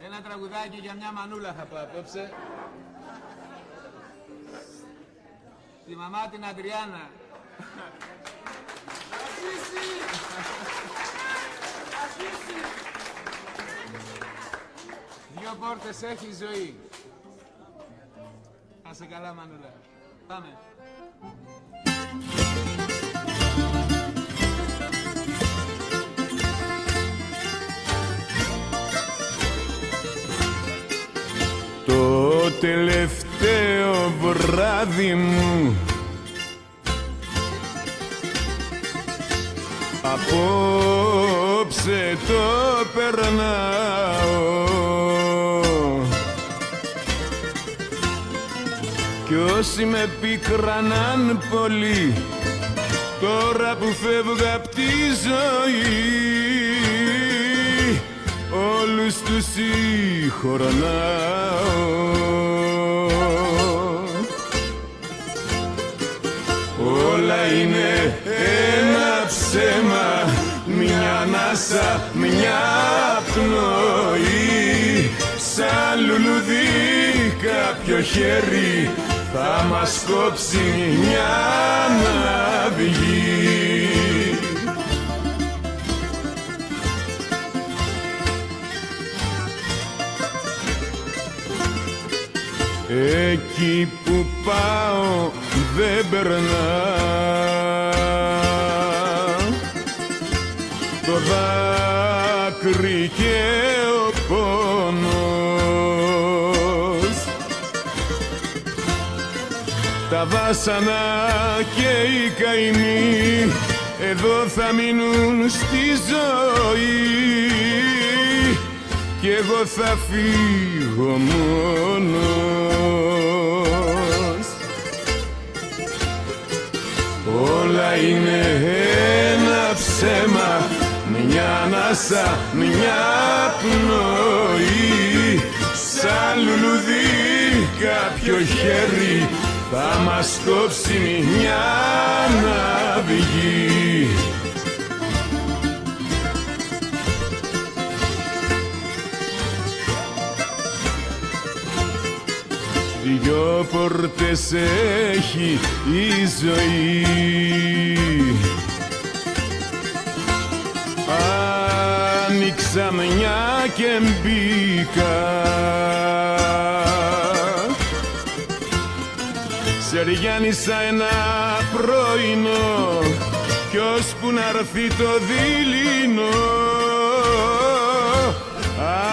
Ένα τραγουδάκι για μια μανούλα θα πω απόψε. Τη μαμά την Αντριάννα. Δυο πόρτες έχει η ζωή. Να σε καλά μανούλα. Πάμε. Το τελευταίο βράδυ μου απόψε το περνάω κι όσοι με πίκραναν πολύ τώρα που φεύγω απ' τη ζωή όλους τους συγχωρνάω. Όλα είναι ένα ψέμα, μια ανάσα, μια πνοή. Σαν λουλουδί κάποιο χέρι θα μας κόψει μια αυγή. Εκεί που πάω δεν περνά το δάκρυ και ο πόνος, τα βάσανα και οι καημοί εδώ θα μείνουν στη ζωή κι εγώ θα φύγω μόνος. Όλα είναι ένα ψέμα, μια ανάσα, μια πνοή. Σαν λουλουδί κάποιο χέρι θα μας κόψει μια αυγή. Δυο πόρτες έχει η ζωή, άνοιξα μια και μπήκα, σεριάνισα ένα πρωινό κι ώσπου να έρθει το δειλινό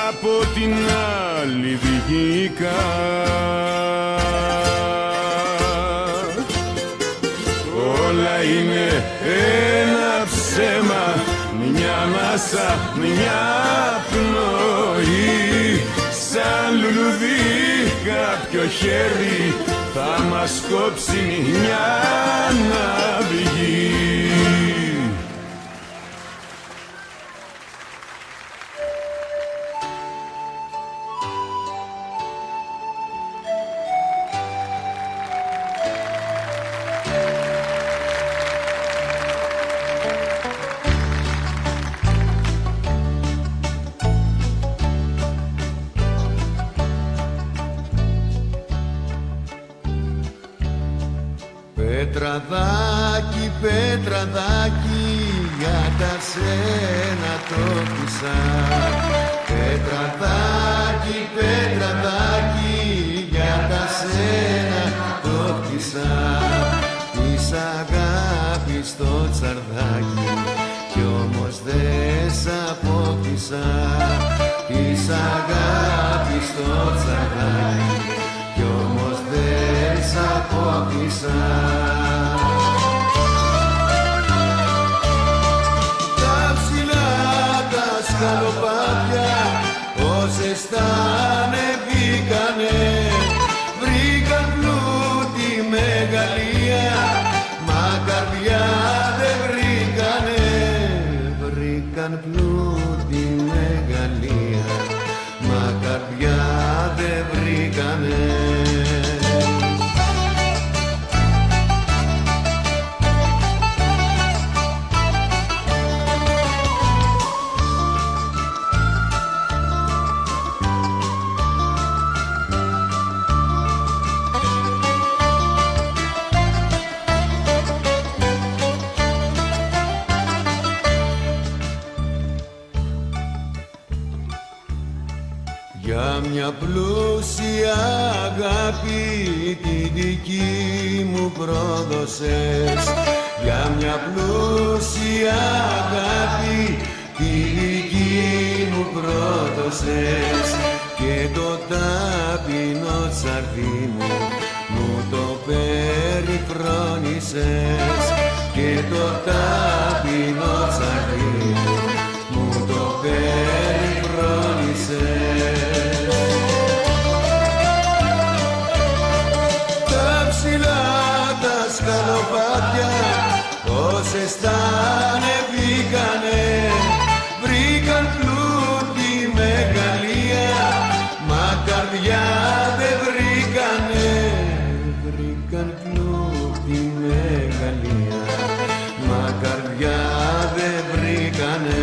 από την άλλη βγήκα. Όλα είναι ένα ψέμα, μια ανάσα, μια πνοή. Σαν λουλουδί κάποιο χέρι θα μας κόψει μια αυγή. Πετραδάκι, πετραδάκι, για τα σένα το πήσα. Πετραδάκι, πετραδάκι, για τα σένα το πήσα. Της αγάπης το τσαρδάκι κι όμως δεν σ' απόκτησα. Της αγάπης το τσαρδάκι κι όμως δεν σ' απόκτησα. Τα ψηλά τα σκαλοπάτια όσες τα ανεβήκανε βρήκαν πλούτη μεγαλεία, μα καρδιά δεν βρήκανε. Βρήκαν πλούτη μεγαλεία, μα καρδιά δεν βρήκανε. Για μια πλούσια αγάπη τη δική μου πρόδωσες. Για μια πλούσια αγάπη τη δική μου πρόδωσες. Και το ταπεινό τσαρδί μου το περιφρόνησες. Και το ταπεινό τσαρδί μου το περιφρόνησες. Τα ψηλά τα σκαλοπάτια όσες τα ανεβήκανε βρήκαν πλούτη μεγαλεία, μα καρδιά δεν βρήκανε. Βρήκαν πλούτη μεγαλεία, μα καρδιά δεν βρήκανε.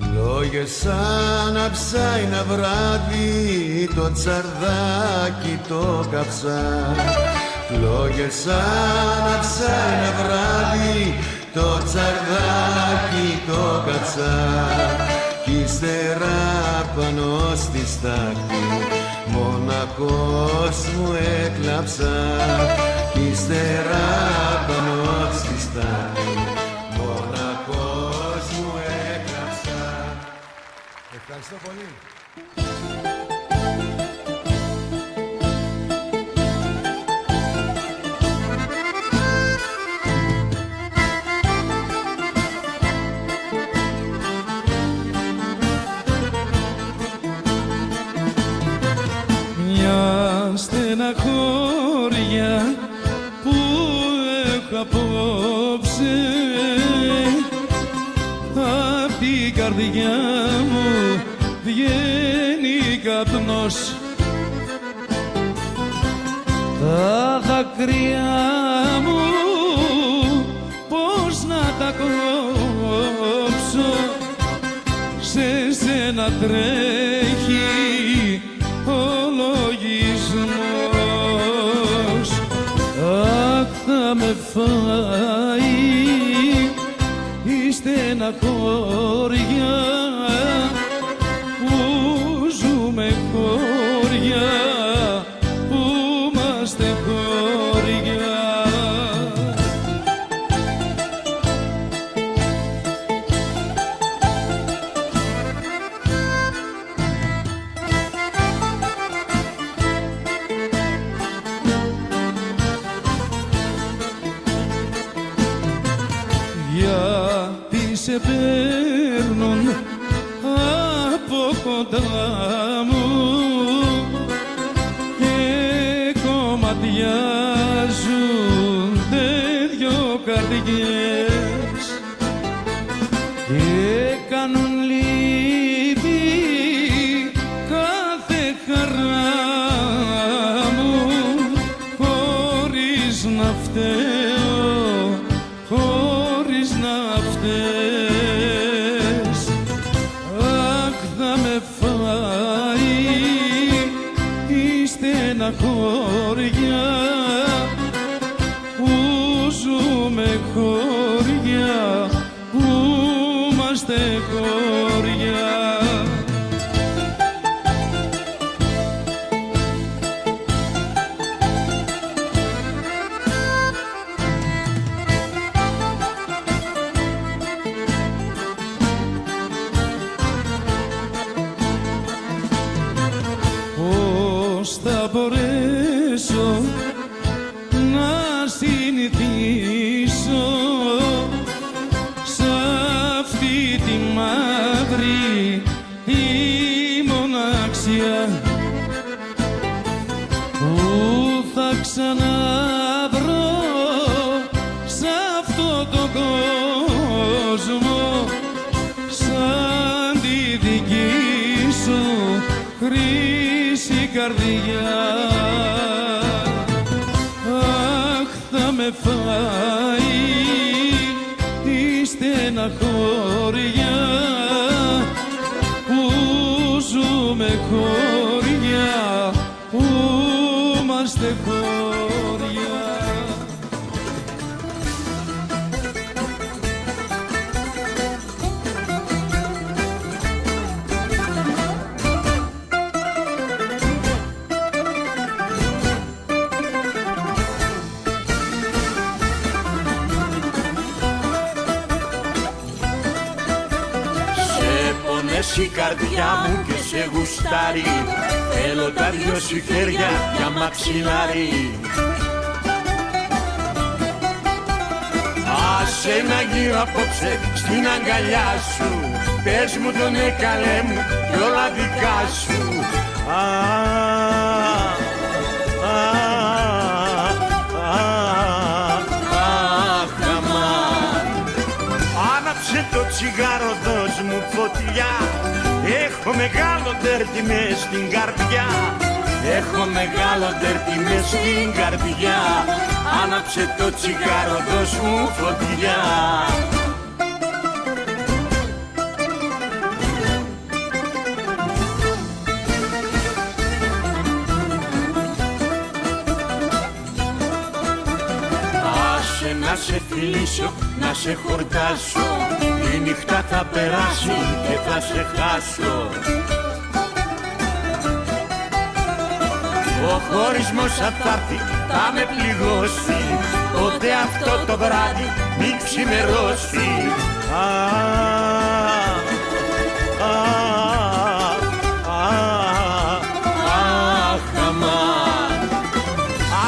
Φλόγες άναψα ένα βράδυ το τσαρδάκι το καψά. Φλόγες άναψα ένα βράδυ το τσαρδάκι το καψά. Κι ύστερα πάνω στη στάχτη μοναχός μου έκλαψα. Κι ύστερα πάνω στη στάχτη μοναχός μου έκλαψα. Ευχαριστώ πολύ. Μια στεναχώρια που έχω απόψε απ' την καρδιά μου βγαίνει καπνός. Τα δάκρυα μου πώς να τα κόψω, σε σένα τρέχει ο λογισμός. Αχ, θα με φάει η στεναχώρια που ζούμε χώρια, που είμαστε χώρια. Γιατί σε παίρνουν από κοντά μου και κομματιάζονται δυο καρδιές και κάνουν λύπη κάθε χαρά μου χωρίς να φταίω, χωρίς να φταίς. Αχ, θα με φάει η στεναχώρια που ζούμε χώρια, που είμαστε χώρια. Πώς θα μπορέσω να συνηθίσω σ' αυτή τη μαύρη τη μοναξιά που θα ξαναβρω σ' αυτό το κόσμο, σαν τη δική σου χρήση καρδιά. με φάει η στεναχώρια που ζούμε χώρια, που είμαστε χώρια. Η καρδιά μου και σε γουστάρει, θέλω τα δυο σου χέρια για μαξιλάρι. Άσε να γύρω απόψε στην αγκαλιά σου, πες μου τον καλέ μου κι όλα δικά σου. Άναψε το τσιγάρο, δώσ' μου φωτιά, έχω μεγάλο ντέρτι μες στην καρδιά. Έχω μεγάλο ντέρτι μες στην καρδιά. Άναψε το τσιγάρο, δώσ' μου φωτιά. Άσε να σε φιλήσω, να σε χορτάσω, η νύχτα θα περάσει και θα σε χάσω. Ο χωρισμός θα έρθει, θα με πληγώσει, τότε αυτό το βράδυ μη ξημερώσει.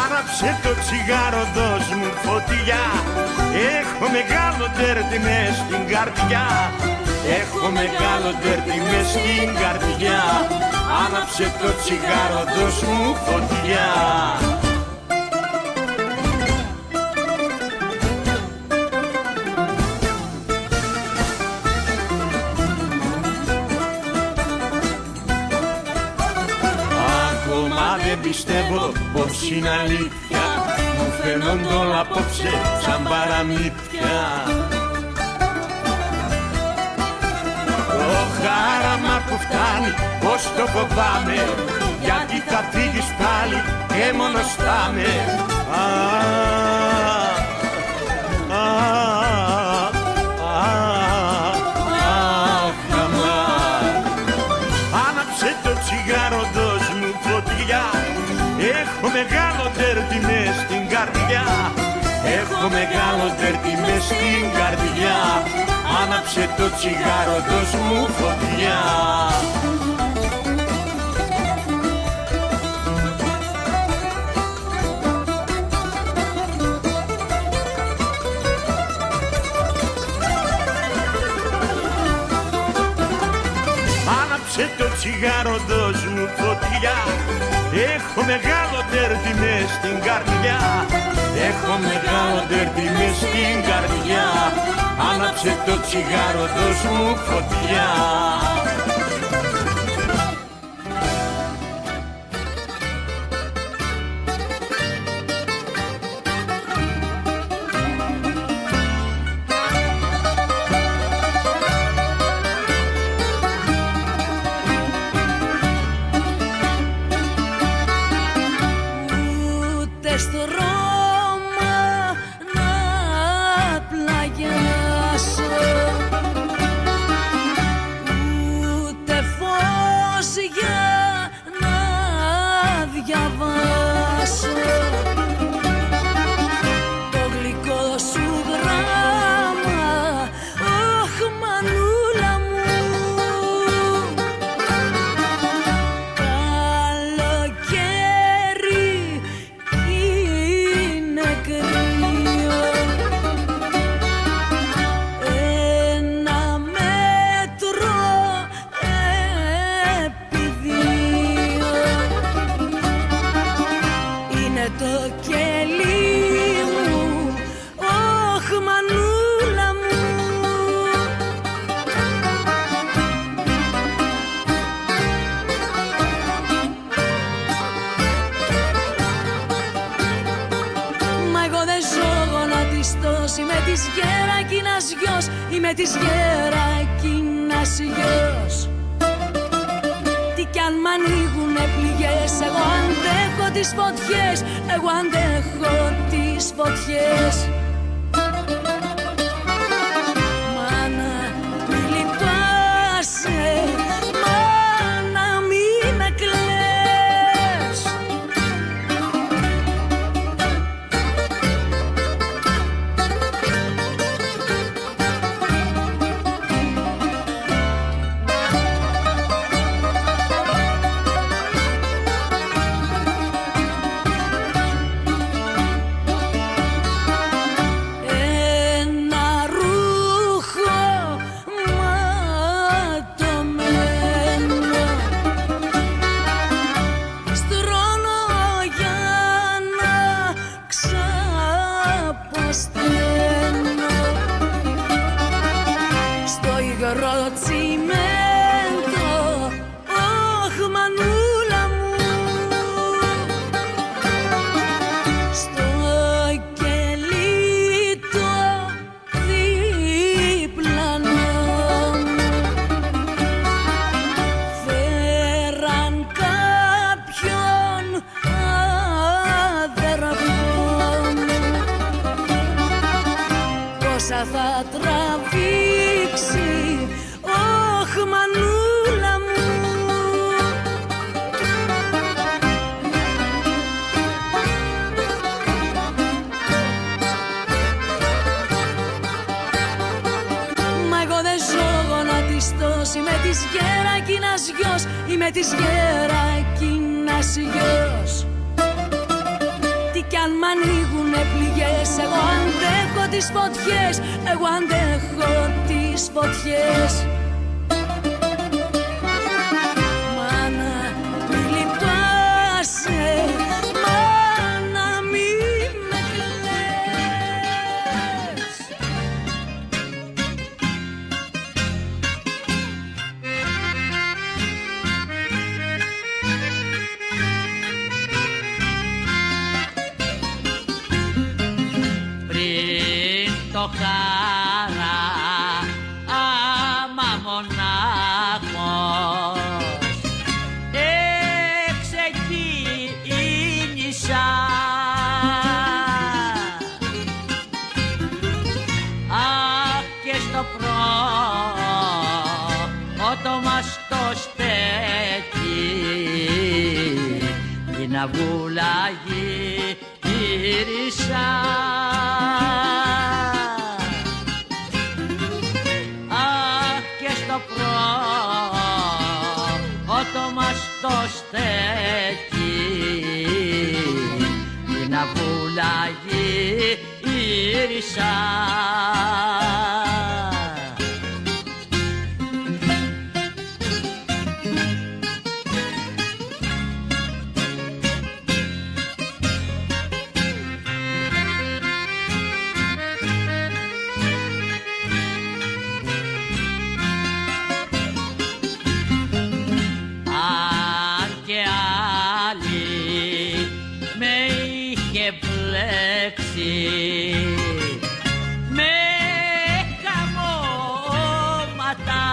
Άναψε το τσιγάρο, δώσ' μου φωτιά, έχω μεγάλο ντέρτι μες στην καρδιά. Έχω μεγάλο ντέρτι μες στην καρδιά. Άναψε το τσιγάρο, δώσ' μου φωτιά. Ακόμα δεν πιστεύω πως είναι αλήθεια, μου φαίνονται όλα απόψε σαν παραμύθια. Το χάραμα που φτάνει, πως το φοβάμαι, γιατί θα φύγεις πάλι και μόνος θα με. Άναψε το τσιγάρο, δώσ' μου φωτιά, έχω μεγάλο ντέρτι μες στην καρδιά. Έχω μεγάλο ντέρτι μες στην καρδιά. Άναψε το τσιγάρο, δώσ' μου φωτιά. Άναψε το τσιγάρο, δώσ' μου φωτιά, έχω μεγάλο ντέρτι μες στην καρδιά. Έχω μεγάλο ντέρτι μες στην καρδιά. Άναψε το τσιγάρο, δώσ' μου φωτιά. Ούτε στο Ρώμα να πλαγιάσω, είμαι της Γερακίνας γιος. Τι κι αν μ' ανοίγουνε πληγές, εγώ αντέχω τις φωτιές, εγώ αντέχω τις φωτιές. Μάνα μη λυπάσαι, μάνα μη με κλαις. Τσιμέντο, όχ μανούλα μου, στο κελί το διπλανό μου φέραν κάποιον αδερφό μου. Πόσα θα τραβήξει, όχ μανούλα μου. Μα εγώ δεν ζω γονατιστός, είμαι της Γερακίνας γιος, είμαι της Γερακίνας γιος. Τι κι αν μ' ανοίγουνε πληγές, εγώ αντέχω τις φωτιές, εγώ αντέχω τις φωτιές. Μάνα μη λυπάσαι, μάνα μη με κλαις. Πριν το χαρά άμα μονάχος ξεκίνησα, αχ και στο πρώτο μας το στέκι την αυγούλα γύρισα. Πρώτο μας το στέκι την αυγούλα γύρισα. Με καμώματα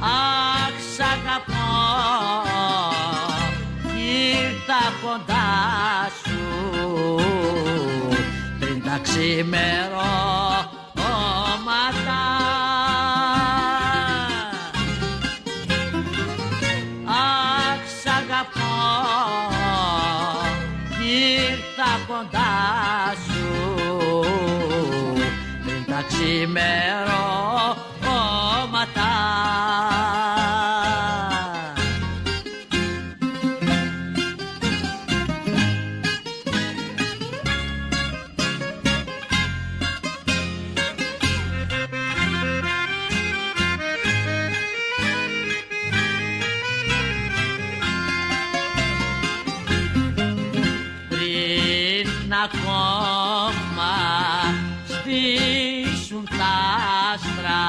αχ σ' αγαπώ, ήρθα κοντά σου πριν τα ξημερώματα. Αχ σ' αγαπώ, ήρθα κοντά σου πριν τα ξημερώματα. Ακόμα σβήσουν τα άστρα,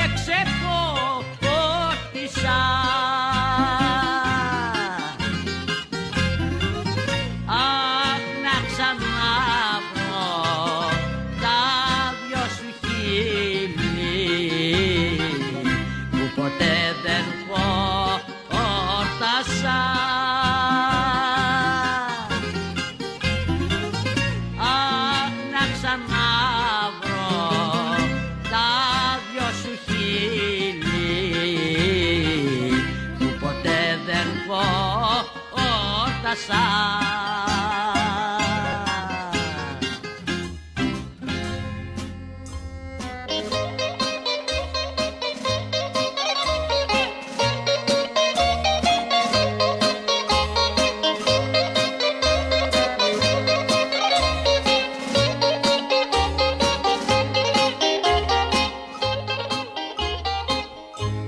εξεφώτισα. Αχ θάλασσα.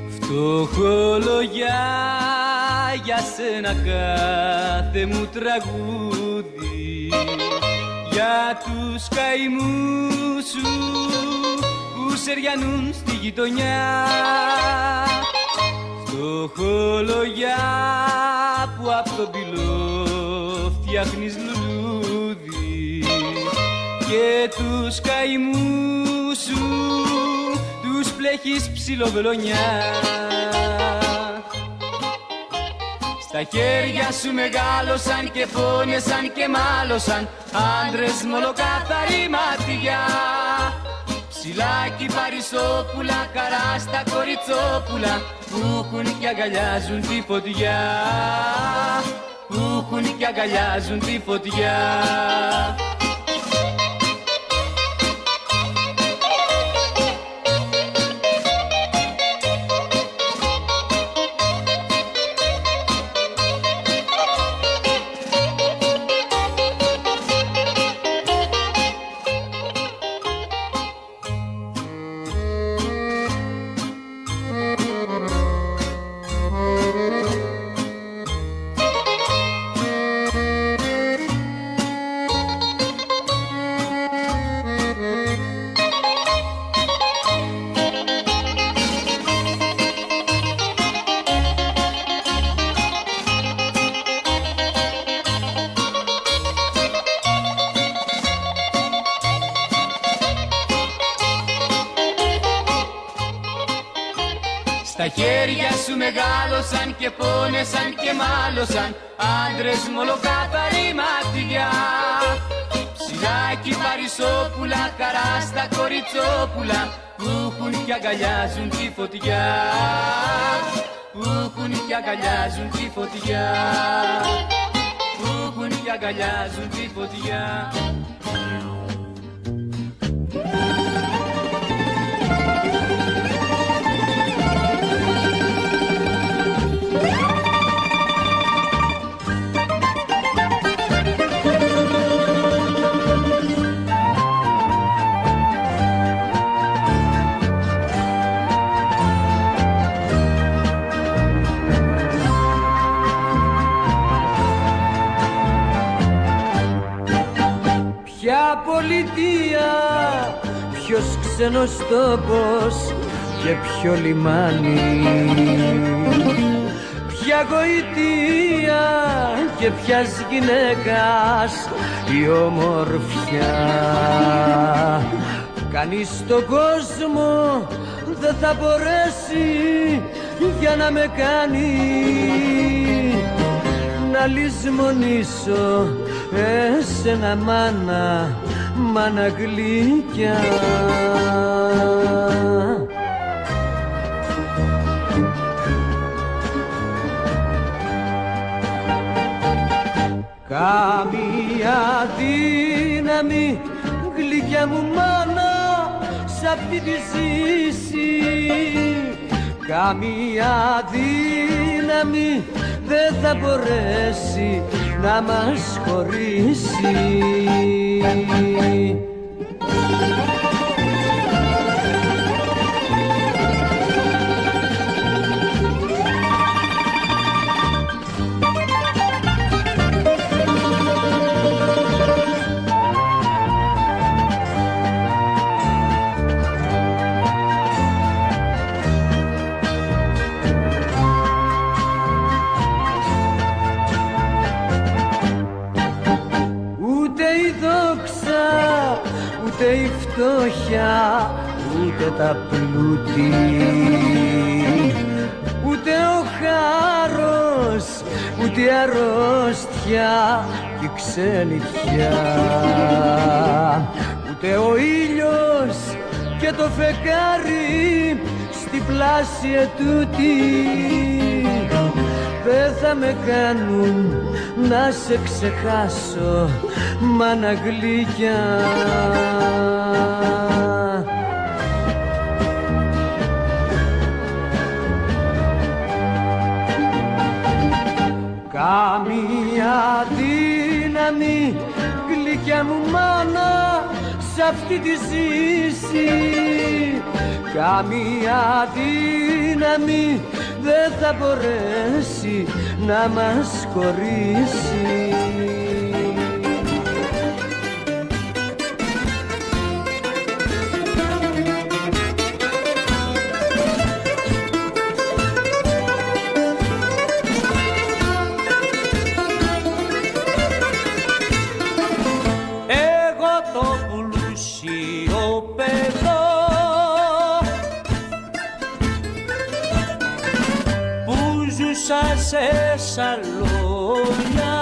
Φτωχολογιά για σένα κάθε μου τραγούδι, για τους καημούς σου που σεριανούν στη γειτονιά. Φτωχολογιά που απ' τον πυλό φτιάχνεις λουλούδι, και τους καημούς σου τους πλέχεις ψιλοβελονιά. Στα χέρια σου μεγάλωσαν και πόνεσαν και μάλωσαν άντρες μολοκάθαροι ματιά. Ψηλάκι Παρισόπουλα, καρά στα κοριτσόπουλα που έχουν και αγκαλιάζουν τη φωτιά, που έχουν και αγκαλιάζουν τη φωτιά. Στα χέρια σου μεγάλωσαν και πόνεσαν και μάλωσαν άντρες μολοκάθαροι ματιά. Ψηλάκι Παρισόπουλα, καρά στα κοριτσόπουλα που έχουν και αγκαλιάζουν τη φωτιά, που έχουν και αγκαλιάζουν τη φωτιά, που έχουν και αγκαλιάζουν τη φωτιά. Ποια πολιτεία, ποιος ξένος τόπος και ποιο λιμάνι, ποια γοητεία και ποιας γυναίκας η ομορφιά. Κανείς στον κόσμο δεν θα μπορέσει για να με κάνει να λησμονήσω εσένα μάνα, μάνα γλυκιά. Καμία δύναμη γλυκιά μου μάνα σ' αυτή τη ζήση, καμία δύναμη δεν θα μπορέσει να μας χωρίσει. Ούτε η φτώχεια, ούτε τα πλούτη, ούτε ο χάρος, ούτε η αρρώστια και η ξενιτιά, ούτε ο ήλιος και το φεγγάρι στην πλάση ετούτη δεν θα με κάνουν να σε ξεχάσω, μάνα γλυκιά. Καμία δύναμη, γλυκιά μου μάνα, σ' αυτή τη ζήση. Καμία δύναμη δεν θα μπορέσει να μας χωρίσει. Σε σαλόνια,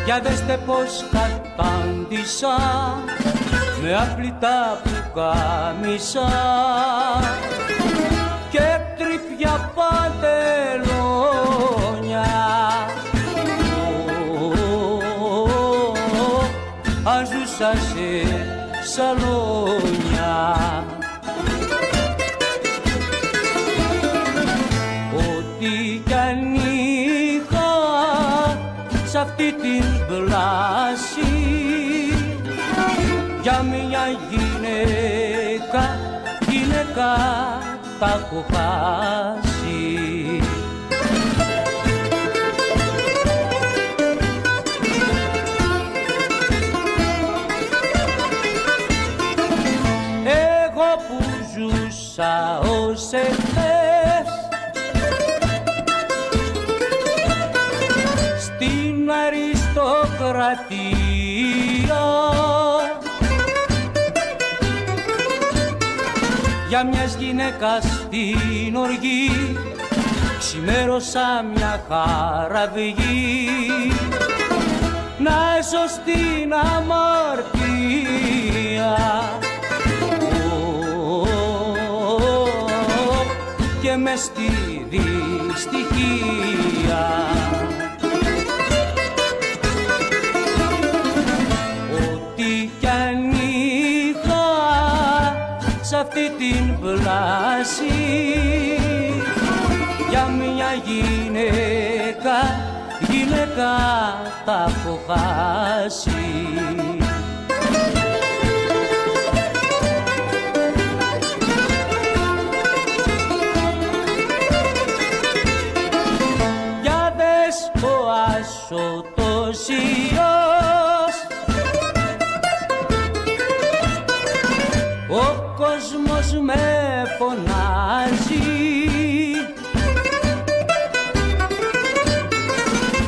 για δέστε πως κατάντησα με απλητά πουκάμισα και τρυπιά παντελόνια. Αν ζούσα σε σαλόνια, σ' αυτή την πλάση για μια γυναίκα τα έχω χάσει. Εγώ που ζούσα ως εχθές στην αριστοκρατία, για μιας γυναίκας την οργή ξημέρωσα μια χαραυγή να έσω στην αμαρτία και μες στη δυστυχία. Ό,τι κι αν είχα σ' αυτή την πλάση για μια γυναίκα τα έχω χάσει. Για δες ο άσωτος ιός, ο κόσμος με φωνάζει,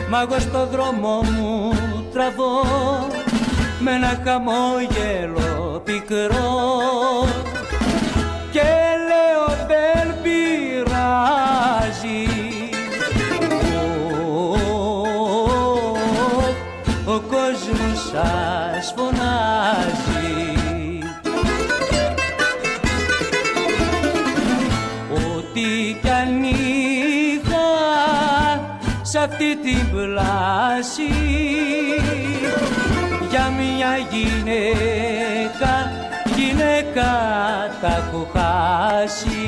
μα εγώ στο δρόμο μου τραβώ με ένα χαμόγελο πικρό και λέω δεν πειράζει, ο κόσμος σας φωνάζει. Ό,τι κι αν είχα σ' αυτή την πλάση για μια γυναίκα τα έχω χάσει.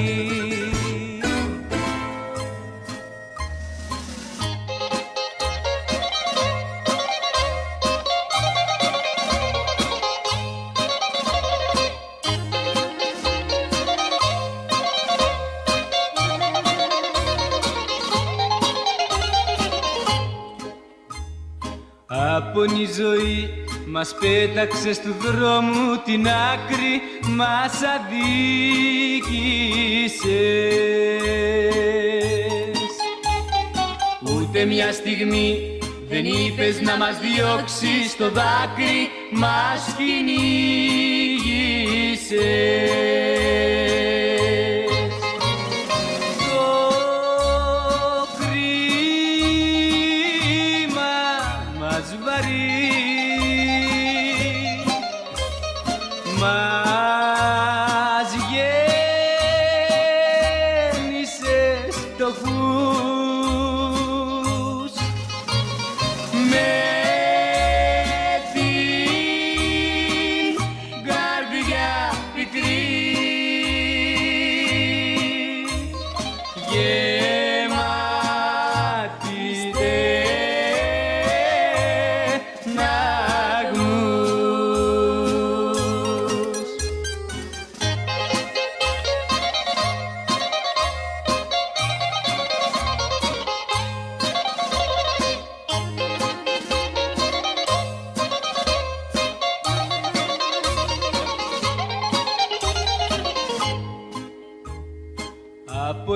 Απόνη ζωή μας πέταξε του δρόμου την άκρη, μας αδίκησες. Ούτε μια στιγμή δεν είπες να μας διώξεις, το δάκρυ μας κυνήγησες.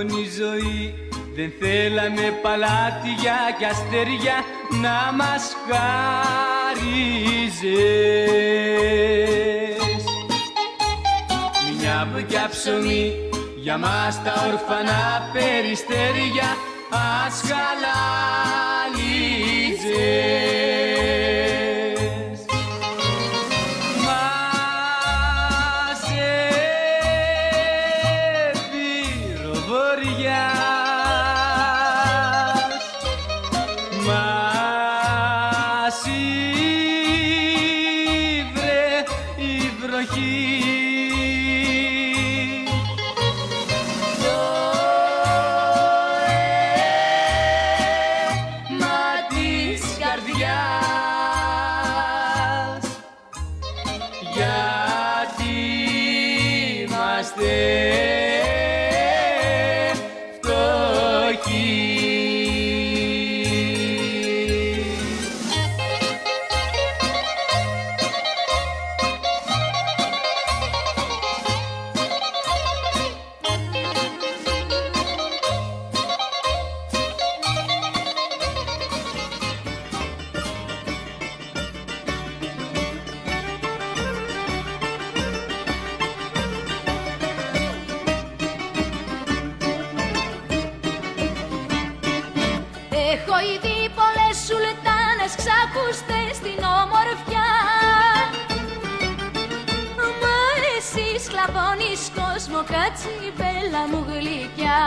σκοτώνει η ζωή. Δεν θέλαμε παλάτια κι αστέρια να μας χάριζες. Μια μπουκιά ψωμί για μας τα όρφανα περιστέρια ας χαλάλιζες. Μαζεύει ροβοριάς, μας ήβρε η βροχή. Γιατί είμαστε φτωχοί. Έχω ήδη πολλές σουλτάνες ξακούστες στην ομορφιά. Μα εσύ σκλαβώνεις κόσμο, κατσιβέλα μου γλυκιά.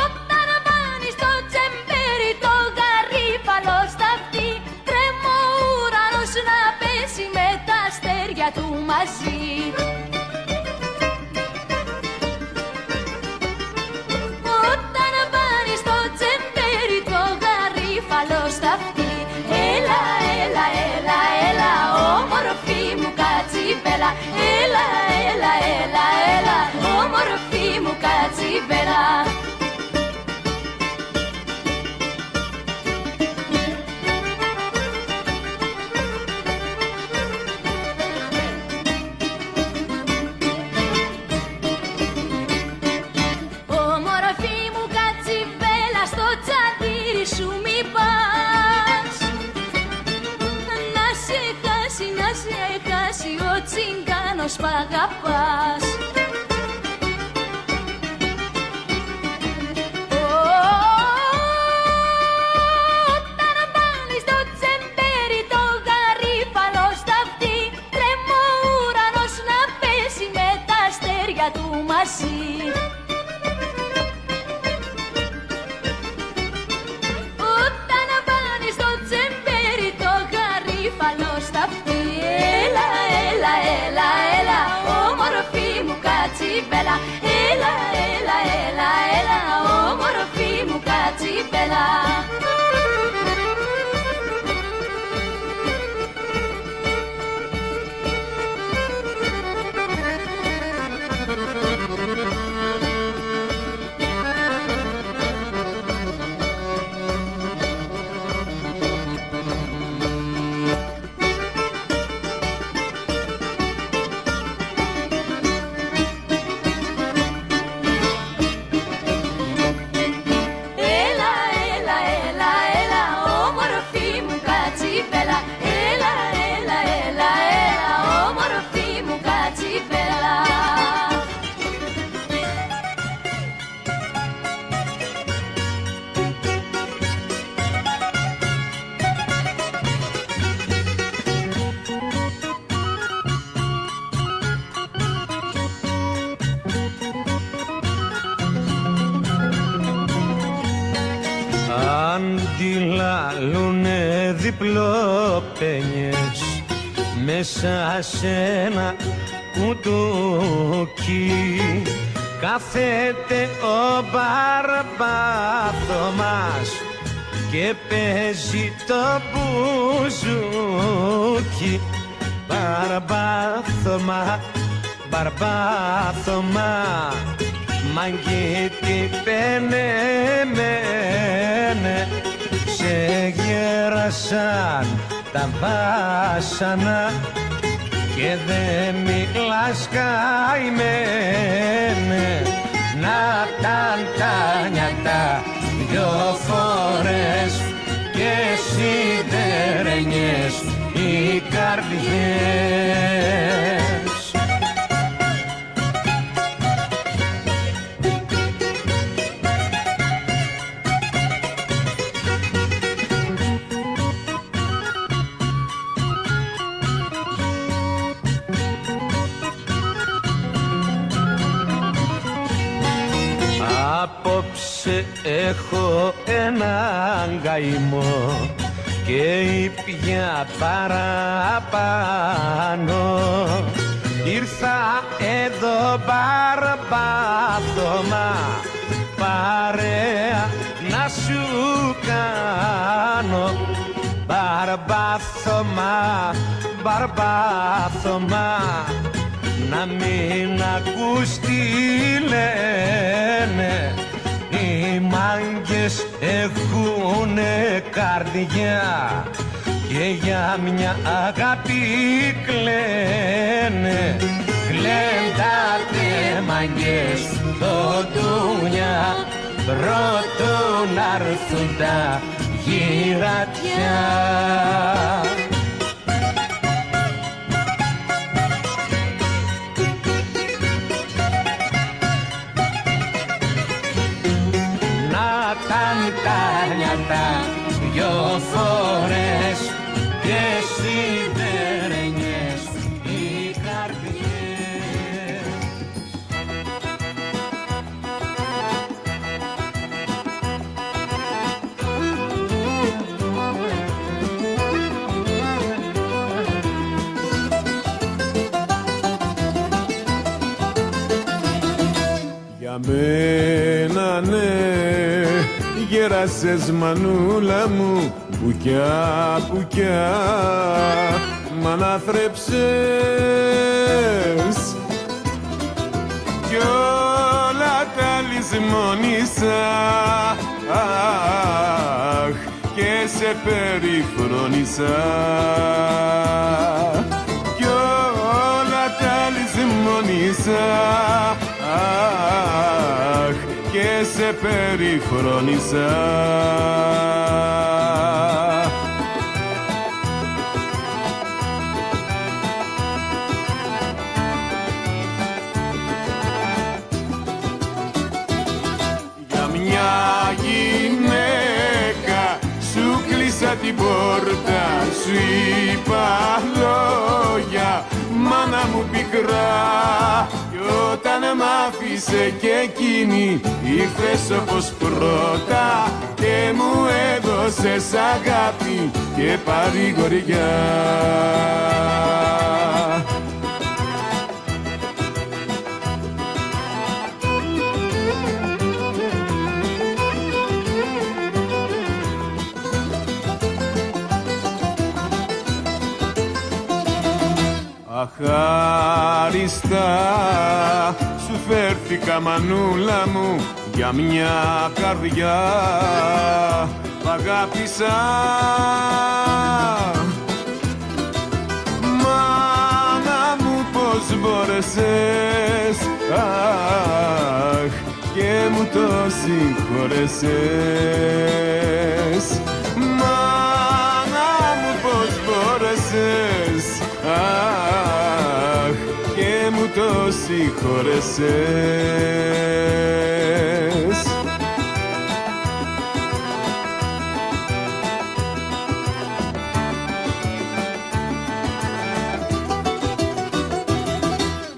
Όταν βάνεις το τσεμπέρι, το γαρίφαλο στα αυτή, τρέμω ο ουρανός να πέσει με τα αστέρια του μαζί. Έλα, έλα, έλα, έλα, όμορφη μου κατσιβέλα. Έλα, έλα, έλα, έλα, όμορφη μου κατσιβέλα. Όμορφη μου κατσιβέλα, στο τσαντήρι σου μη πας. Να σε χάσει ο τσιγκάνος που αγαπάς. Όταν βάλεις το τσεμπέρι, το γαρίφαλο στα αυτή, τρέμω ο ουρανός να πέσει με τα αστέρια του μαζί. Όταν βάλεις το τσεμπέρι, το γαρίφαλο στα αυτή, έλα, έλα, έλα, έλα, όμορφη μου κατσιβέλα. Έλα, έλα, έλα, έλα, όμορφη μου κατσιβέλα. Αντιλαλούνε διπλοπένιες μέσα σε ένα κουτούκι. Κάθεται ο Μπαρμπάθωμας και παίζει το μπουζούκι. Μπαρμπάθωμα, Μπαρμπάθωμα, μαγκίτη πένε μένε, σε γέρασαν τα βάσανα και δεν μιλάς καημένε. Να ήταν τα νιάτα δυο φορές και σιδερένιες οι καρδιές. Απόψε έχω έναν καημό και ήπια παραπάνω. Ήρθα εδώ μπαρμπάθωμα, παρέα να σου κάνω. Μπαρμπάθωμα, μπαρμπάθωμα, να μην ακούς τι λένε. Οι μάγκες έχουνε καρδιά και για μια αγάπη κλαίνε. Κλαίνtate μάγκες το ντούνια, πρώτον αρθούν τα γυρατιά. Τα νιάτα δυο φορές και σιδερένιες οι καρδιές. Για μένα ναι, γέρασες μανούλα μου, μπουκιά, μπουκιά, μ' ανάθρεψες κι όλα τα λησμόνησα, αχ, και σε περιφρόνησα κι όλα τα λησμόνησα, αχ, και σε περιφρόνησα. Για μια γυναίκα σου κλείσα την πόρτα, σου είπα λόγια, μάνα μου πικρά. Κι όταν μ' άφησε και εκείνη ήρθες όπως πρώτα και μου έδωσες αγάπη και παρηγοριά. Αχάριστα σου φέρθηκα μανούλα μου για μια καρδιά μ' αγάπησα. Μάνα μου πως μπόρεσες, αχ, και μου το συγχώρεσες. Μάνα μου πως μπόρεσες, αχ, και μου το συγχώρεσες.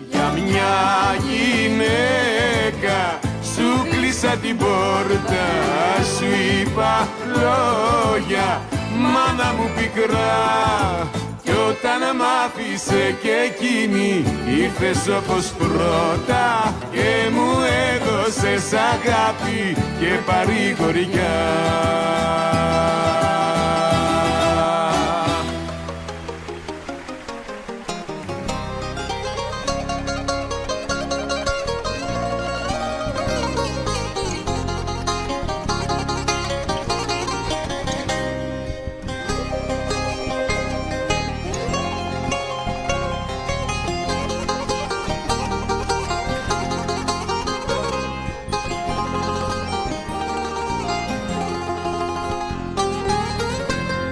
Για μια γυναίκα σου κλείσα την πόρτα, σου είπα λόγια, μάνα μου πικρά. Κι όταν μ' άφησε και εκείνη ήρθες όπως πρώτα και μου έδωσες αγάπη και παρηγοριά.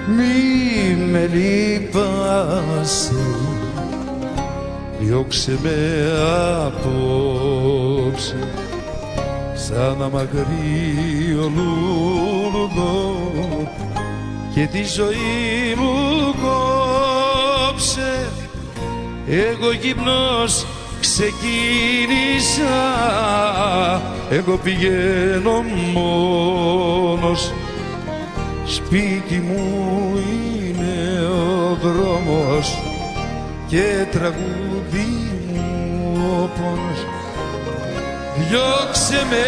μη με λυπάσαι, διώξε με απόψε σαν αμαγρίο λουλουδό και τη ζωή μου κόψε. Εγώ γυμνός ξεκίνησα, εγώ πηγαίνω μόνος, σπίτι μου είναι ο δρόμος και τραγούδι μου ο πόνος. Διώξε με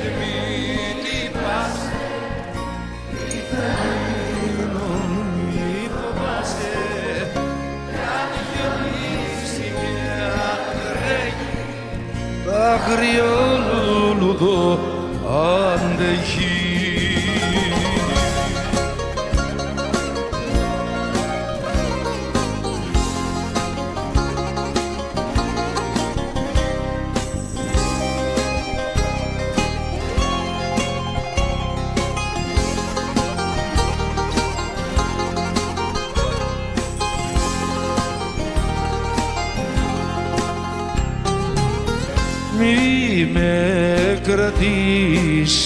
και μη λυπάσαι, τι θα γίνω μη φοβάσαι, αν γεμίσει και αν τρέχει το άγριο λουλουδό αντέχει. Μη με κρατήσεις,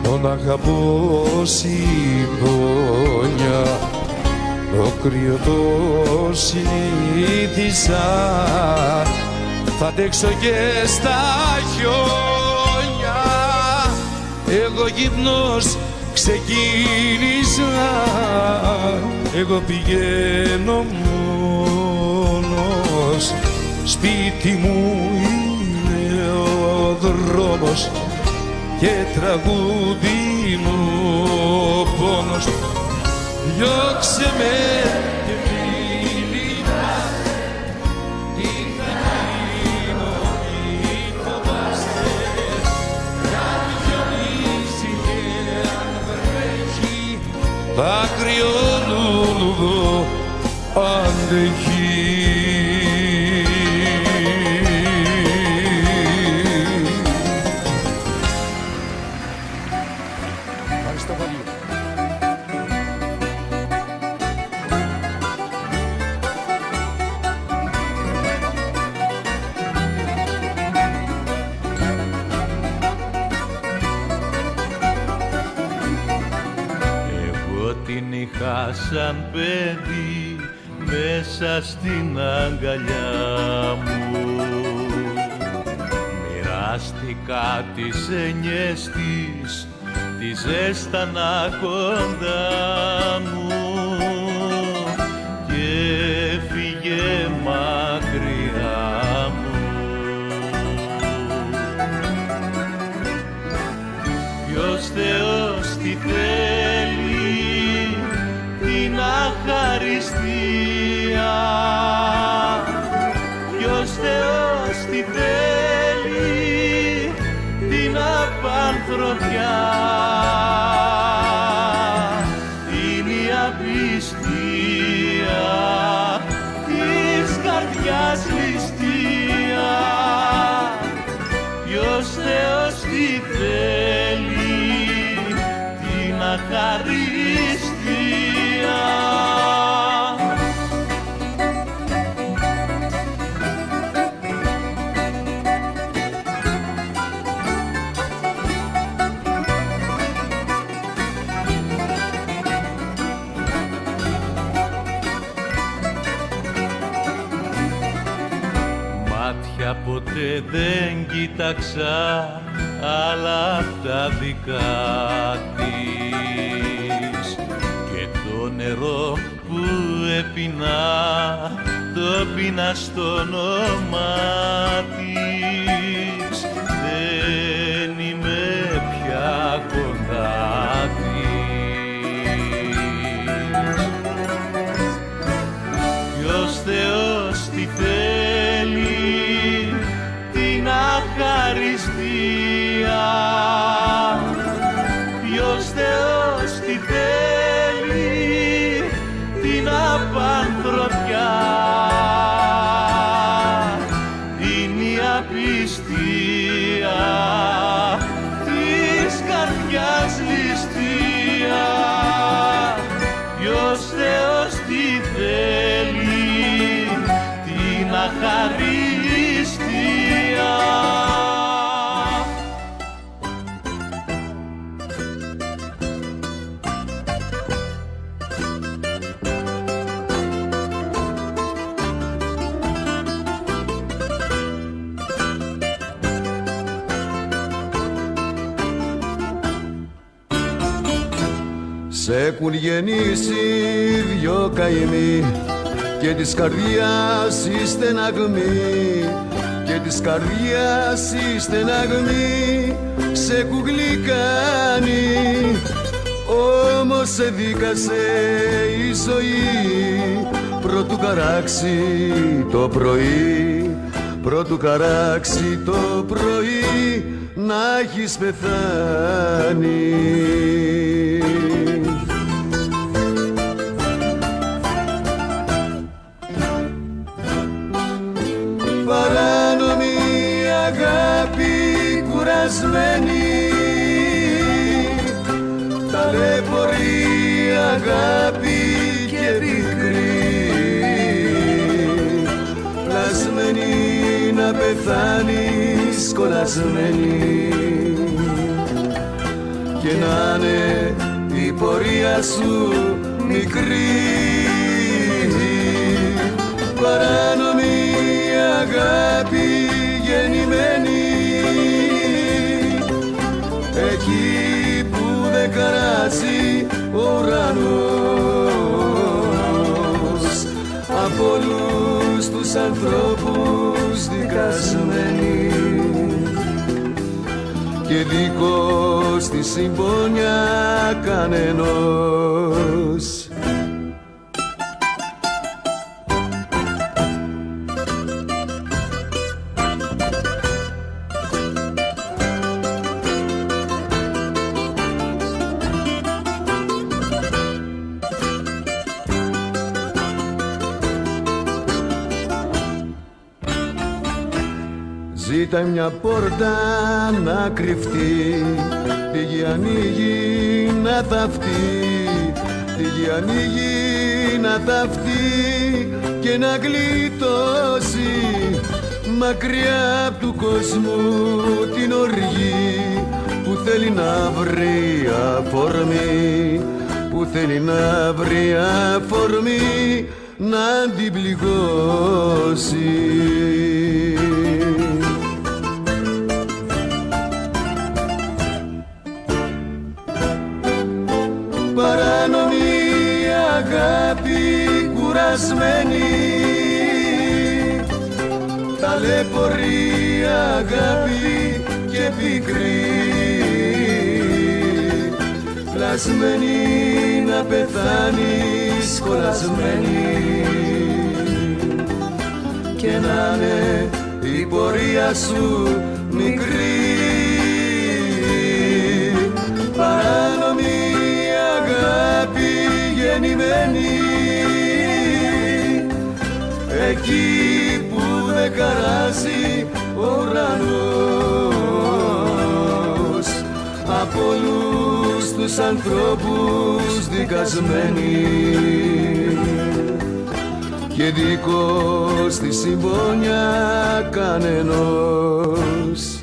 τον αγαπώ συμπόνια, το κρύο το συνήθισα, θα αντέξω και στα χιόνια. Εγώ γυμνός ξεκίνησα, εγώ πηγαίνω μόνος, σπίτι μου είναι ο δρόμος και τραγούδι μου ο πόνος. Διώξε με και μη λυπάσαι, τι θα γίνω μη φοβάσαι, αν γεμίσει και αν βρέχει δάκρυο λουλουδό αντέχει. Την είχα σαν παιδί μέσα στην αγκαλιά μου, μοιράστηκα τις εννιές της, τη ζέστανα κοντά μου και φύγε μακριά μου. Ποιος Θεός τι θέλει, την αχαριστία, ποιος Θεός τι θέλει, την απανθρωπιά, είναι η απιστία της καρδιάς ληστεία. Ποιος Θεός τι θέλει, την αχαριστία. Μάτια ποτέ δεν κοίταξα άλλα απ' τα δικά της, και το νερό που έπινα το πίνα στο όνομά της. Δεν είμαι πια κοντά της. Ποιος Θεός τι θέλει, την αχαριστία, ποιος Θεός τι θέλει, την απανθρωπιά, είναι η απιστία σε έχουν γεννήσει δυο καημοί και της καρδιάς η στεναγμή, και της καρδιάς η στεναγμή σε κουγλικάνει. Όμως σε δίκασε η ζωή πρώτου καράξει το πρωί, πρώτου καράξει το πρωί να έχεις πεθάνει. Παράνομη αγάπη κουρασμένη, ταλαιπωρή αγάπη και πικρή, πλασμένη να πεθάνεις κολλασμένη, και να είναι η πορεία σου μικρή. Παράνομη αγάπη γεννημένη, εκεί που δεν καράζει ο ουρανός, από όλους τους ανθρώπους δικασμένη, και δίχως τη συμπόνια κανενός. Ζήταει μια πόρτα να κρυφτεί, τη γη ανοίγει να θαυτεί, τη γη ανοίγει να θαυτεί και να γλιτώσει μακριά απ' του κόσμου την οργή που θέλει να βρει αφορμή, που θέλει να βρει αφορμή να την πληγώσει. Παράνομη αγάπη κουρασμένη, ταλαιπωρή αγάπη και πικρή, πλασμένη να πεθάνεις κολλασμένη, και να είναι η πορεία σου μικρή. Παράνομη αγάπη γεννημένη, εκεί που δεν καράζει ο ουρανός, από όλους τους ανθρώπους δικασμένη, και δίχως τη συμπόνια κανενός.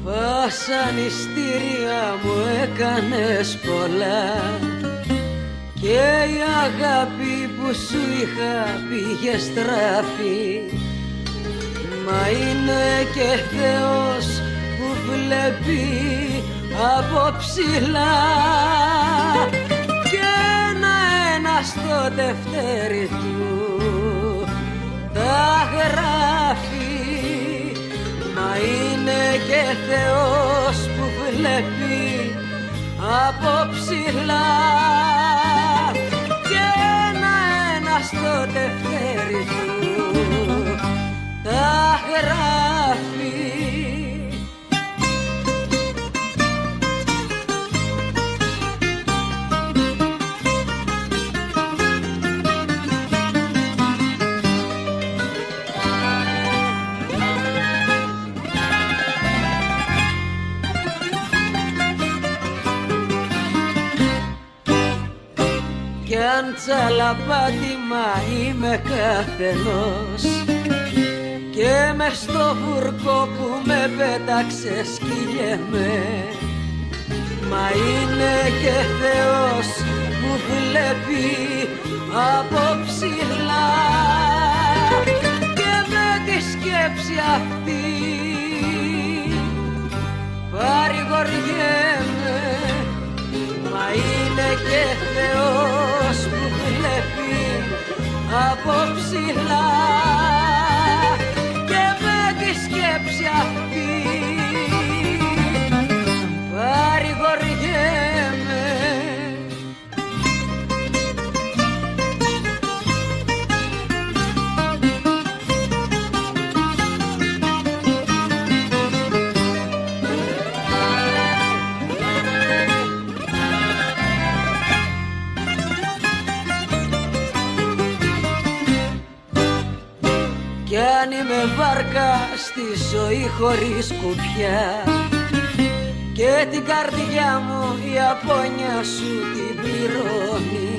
Βασανιστήρια μου έκανες πολλά, και η αγάπη που σου είχα πήγε στράφη. Μα είναι και Θεός που βλέπει από ψηλά, και ένα στο τευτέρι του τα γράφει. Μα είναι και Θεός που βλέπει από ψηλά, και ένα στο τευτέρι του τα γράφει. Κι αν τσαλαπάτημα είμαι καθενός, και μες στο βουρκό που με πέταξε σκύλιεμαι. Μα είναι και Θεός που βλέπει από ψηλά και με τη σκέψη αυτή παρηγοριέμαι. Μα είναι και Θεός που βλέπει από ψηλά και με τη σκέψη αυτή παρηγοριέμαι. Κι αν είμαι βάρκα στη ζωή χωρίς κουπιά και την καρδιά μου η απόνια σου την πληρώνει,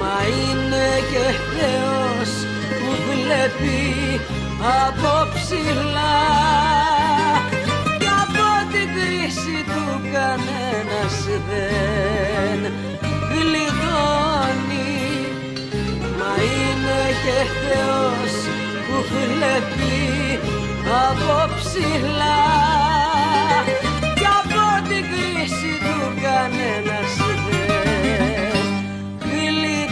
μα είναι και Θεός που βλέπει από ψηλά κι από την κρίση του κανένας δεν γλιτώνει. Μα είναι και Θεός που βλέπει από ψηλά κι από την κρίση του κανένας δεν γλιτώνει.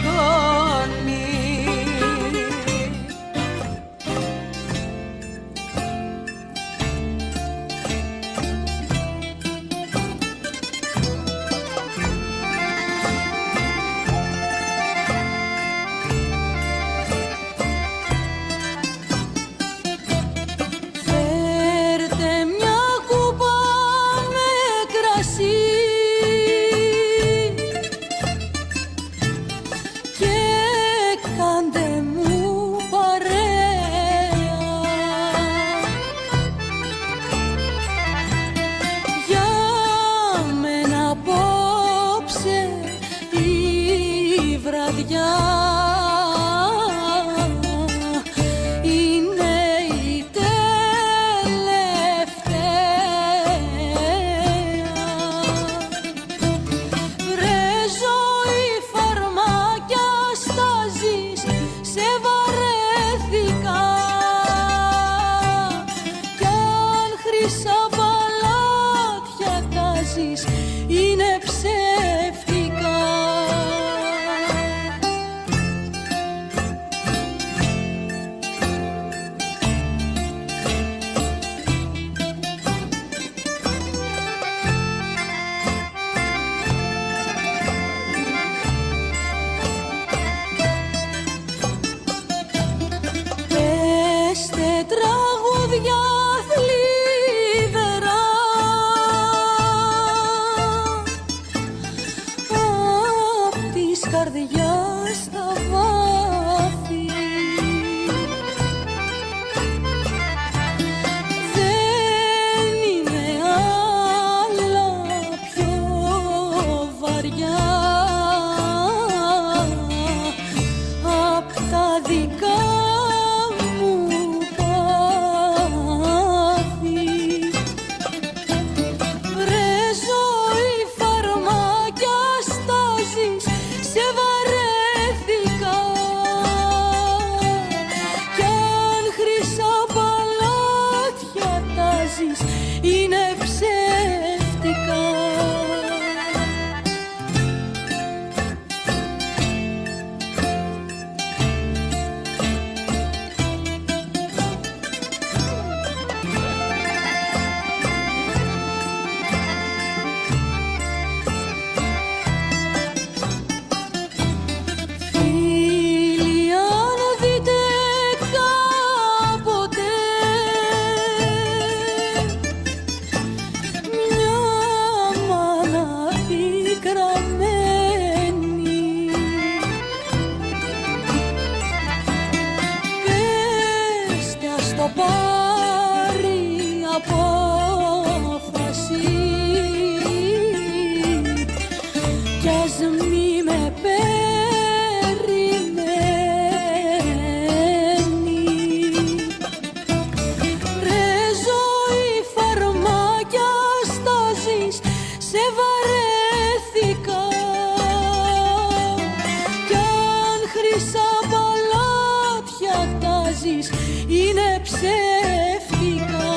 στάζεις είναι ψεύτικα.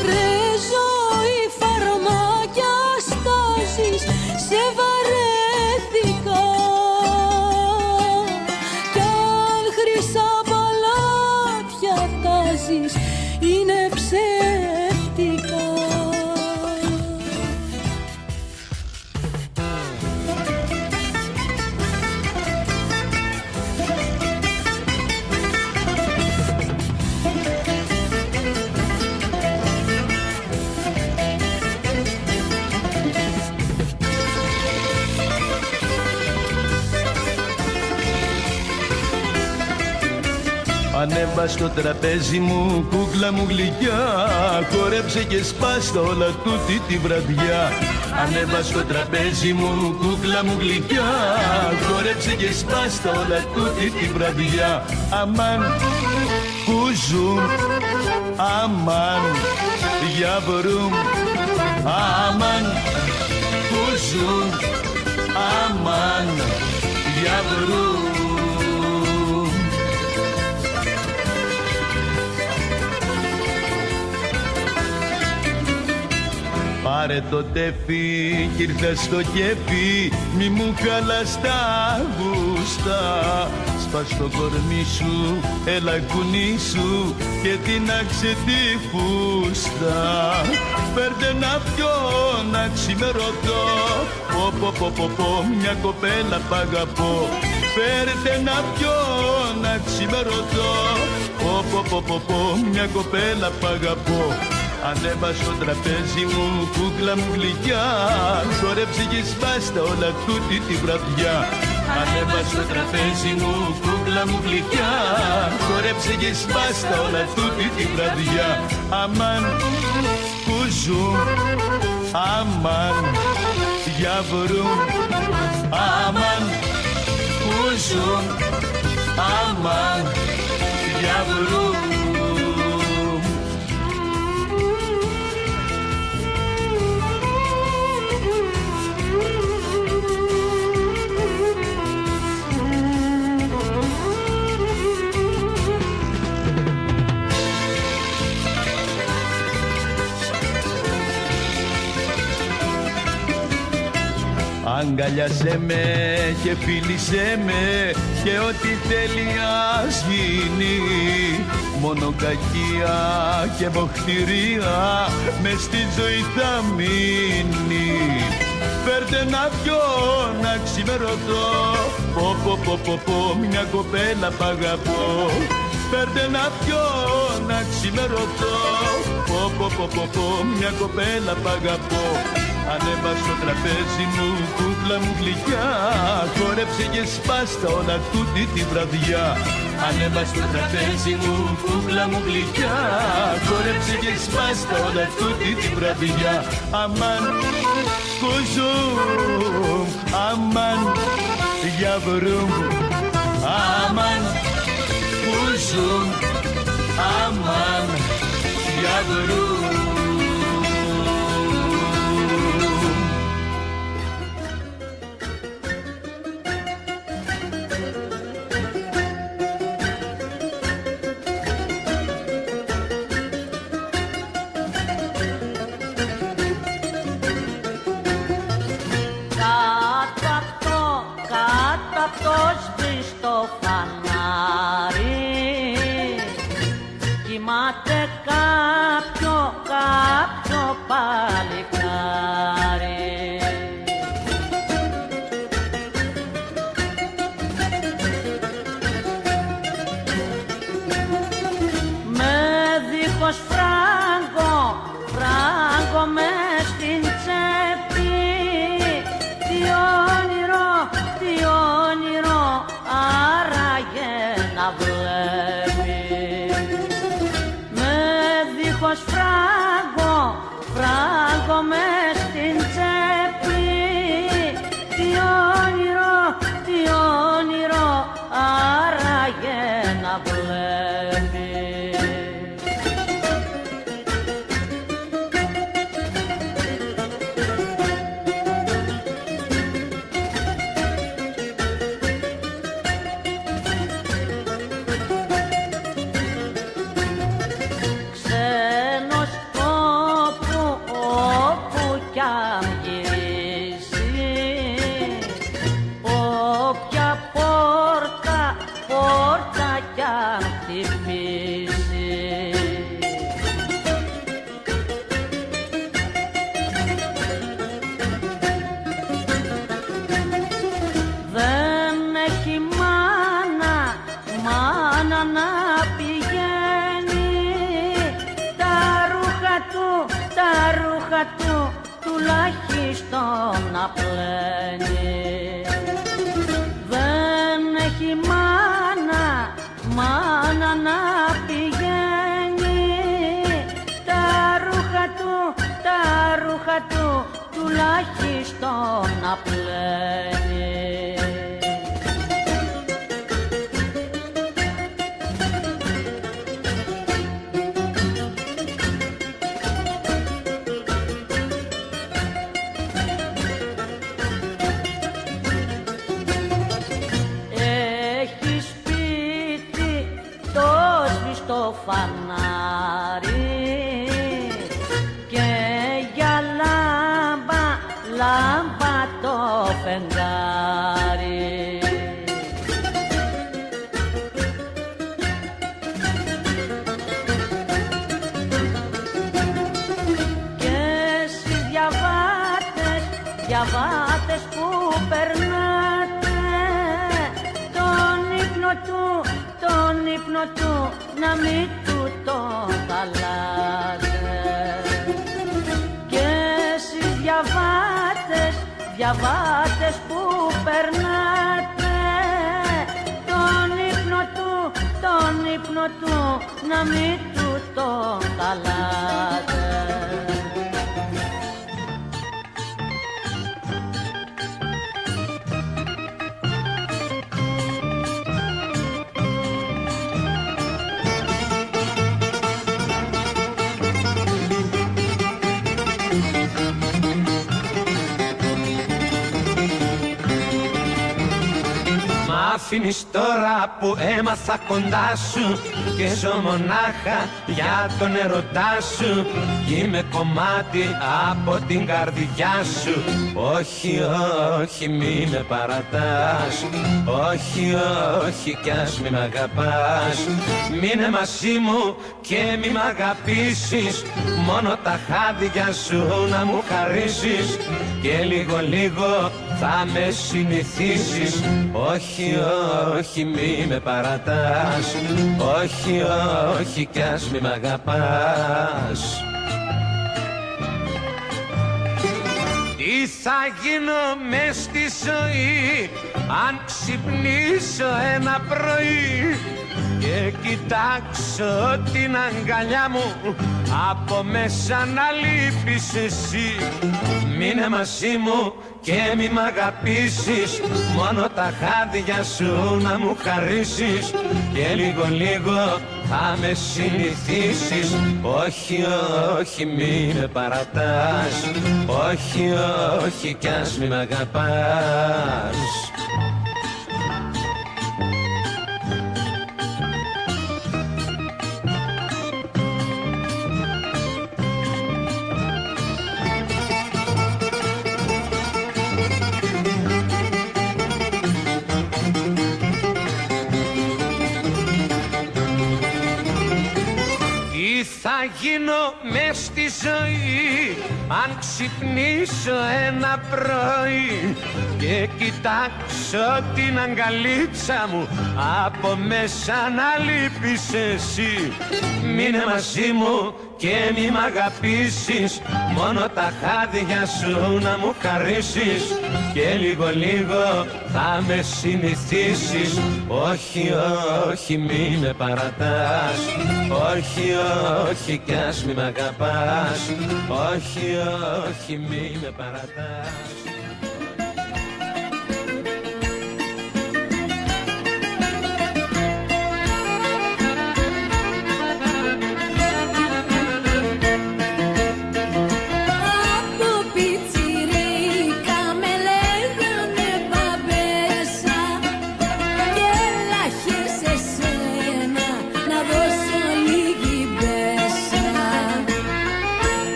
Βρε ζωή φαρμάκια στάζεις, σε βαρέθηκα. Κι αν χρυσά παλάτια τάζεις είναι ψεύτικα. Ανέβα στο τραπέζι μου, κούκλα μου γλυκιά, χόρεψε και σπάστα όλα τούτη τη βραδιά. Ανέβα στο τραπέζι μου, κούκλα μου γλυκιά, χόρεψε και σπάστα όλα τούτη τη βραδιά. Αμάν που ζουν, αμάν για βρουν, αμάν που ζουν, αμάν για βρουν. Πάρε το τέφι κι ήρθε στο κέφι, μη μου χαλάς τα γούστα. Σπάς το κορμί σου, έλα κουνήσου και τίναξε τη φούστα. Φέρτε να πιω να ξημερωθώ, πω μια κοπέλα π' αγαπώ. Φέρτε να πιω να ξημερωθώ, πω μια κοπέλα π' αγαπώ. Ανέβα στο τραπέζι μου, κούκλα μου γλυκιά, χόρεψε και σπάστα όλα τούτη τη βραδιά. Ανέβα στο τραπέζι μου, κούκλα μου γλυκιά, χόρεψε και σπάστα όλα τούτη τη βραδιά. Αμάν που ζουν, αμάν για βρουν, αμάν που ζουν, αμάν για βρουν. Αγκαλιάσέ με και φίλησέ με και ό,τι θέλει ας γίνει. Μόνο κακία και μοχθηρία μες στη ζωή θα μείνει. Φέρτε να πιω να ξημερωθώ, πω μια κοπέλα π' αγαπώ. Φέρτε να πιω να ξημερωθώ, πω μια κοπέλα π' αγαπώ. Ανέβα στο τραπέζι μου, κούκλα μου γλυκιά, χόρεψε και σπάστα όλα τούτη τη βραδιά. Ανέβα στο τραπέζι μου, κούκλα μου γλυκιά, χόρεψε και σπάστα όλα τούτη τη βραδιά. Αμάν που ζουν, αμάν για βρουν, αμάν που ζουν, αμάν για βρουν. κάποιο παλικάρι. Με δίχως φράγκο μες στην τσέπη, τι όνειρο άραγε να βλέπει. Με δίχως φράγκο μες στην τσέπη, τι όνειρο άραγε να βλέπει. τουλάχιστον να πλένει. Δεν έχει μάνα να πηγαίνει, τα ρούχα του τουλάχιστον να πλένει. Το φανάρι και για λάμπα το φεγγάρι. Και εσείς διαβάτες που περνάτε τον ύπνο του να μην του το χαλάτε. Και εσείς διαβάτες που περνάτε τον ύπνο του να μην του το χαλάτε. Αφήνεις τώρα που έμαθα κοντά σου και ζω μονάχα για τον ερωτά σου κι είμαι κομμάτι από την καρδιά σου. Όχι, όχι, μη με παρατάς, όχι, όχι κι ας μη μ' αγαπάς. Μείνε μαζί μου και μη μ' αγαπήσεις, μόνο τα χάδια σου να μου χαρίσεις και λίγο λίγο θα με συνηθίσεις. Όχι, όχι, μη με παρατάς, όχι, όχι κι ας μη μ' αγαπάς. Τι θα γίνω μες στη ζωή αν ξυπνήσω ένα πρωί και κοιτάξω την αγκαλιά μου από μέσα να λείπεις εσύ. Μείνε μαζί μου και μη μ' αγαπήσεις, μόνο τα χάδια σου να μου χαρίσεις και λίγο λίγο θα με συνηθίσεις. Όχι, όχι, μη με παρατάς, όχι, όχι κι ας μη μ' αγαπάς. Θα γίνω μες στη ζωή αν ξυπνήσω ένα πρωί και κοιτάξω την αγκαλίτσα μου από μέσα να λείπεις εσύ. Μείνε μαζί μου και μη μ' αγαπήσεις, μόνο τα χάδια σου να μου χαρίσεις και λίγο λίγο θα με συνηθίσεις. Όχι, όχι, μη με παρατάς, όχι, όχι κι ας μη μ' αγαπάς, όχι, όχι, μη με παρατάς.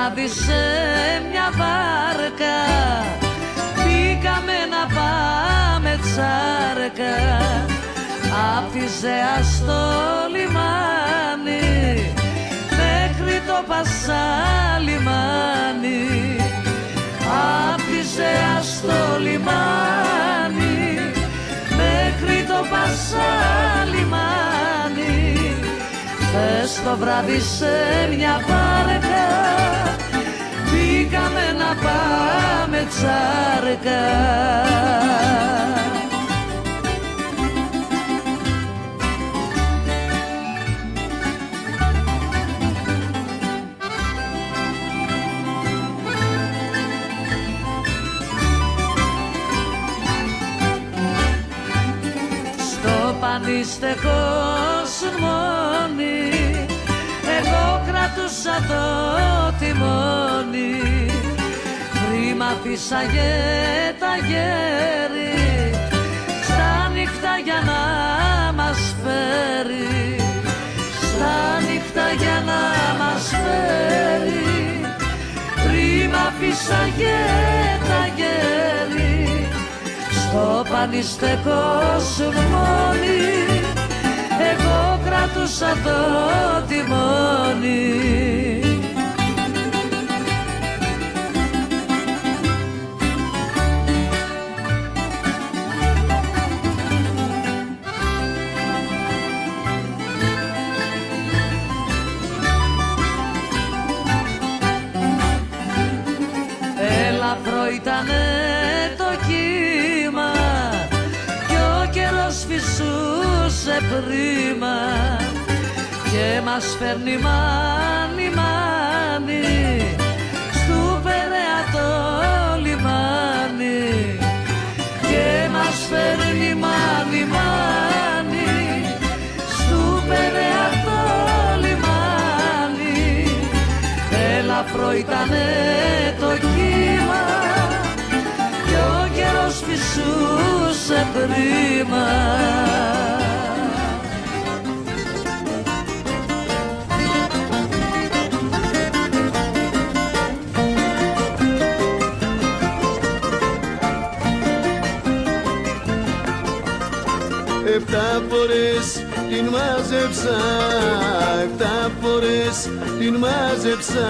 βράδυ σε μια βάρκα μπήκαμε να πάμε τσάρκα απ' τη Ζεά στο λιμάνι μέχρι το Πασαλιμάνι, απ' τη Ζεά στο λιμάνι μέχρι το Πασαλιμάνι. Χθες το βράδυ σε μια βάρκα μπήκαμε να πάμε τσάρκα. Πανίστεκο σμόνι, εγώ κρατούσα το τιμόνι, χρήμα φύσαγε τα γέρι, στα νύχτα για να μας φέρει, στα νύχτα για να μας φέρει, χρήμα φύσαγε τα γέρι. Στο πανίστεκο σμόνι, εγώ κρατούσα το τιμόνι. Ελαφρό ήτανε το κύμα κι ο καιρός φυσούσε πρίμα και μας φέρνει μάνι μάνι στου Περαία το λιμάνι, και μας φέρνει μάνι μάνι στου Περαία το λιμάνι. Ελαφρό ήτανε το κύμα κι ο καιρός φυσούσε πρίμα. Επτά φορές την μάζεψα, επτά φορές την μάζεψα,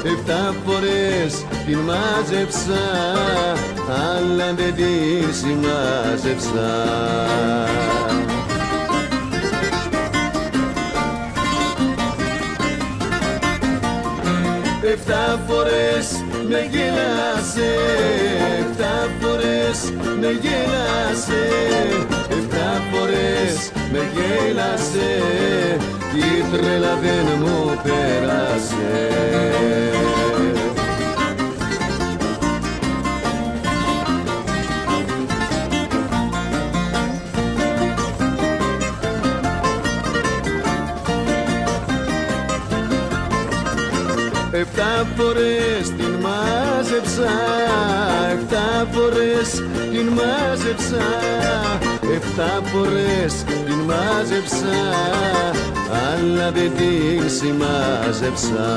επτά φορές την μάζεψα, αλλά δεν την συμμάζεψα. Επτά φορές με γέλασε, επτά φορές με γέλασε, επτά φορές με γέλασε, η τρέλα δεν μου πέρασε. Επτά φορές την μάζεψα, επτά φορές την μάζεψα, επτά φορές την μάζεψα, αλλά δεν την συμμάζεψα.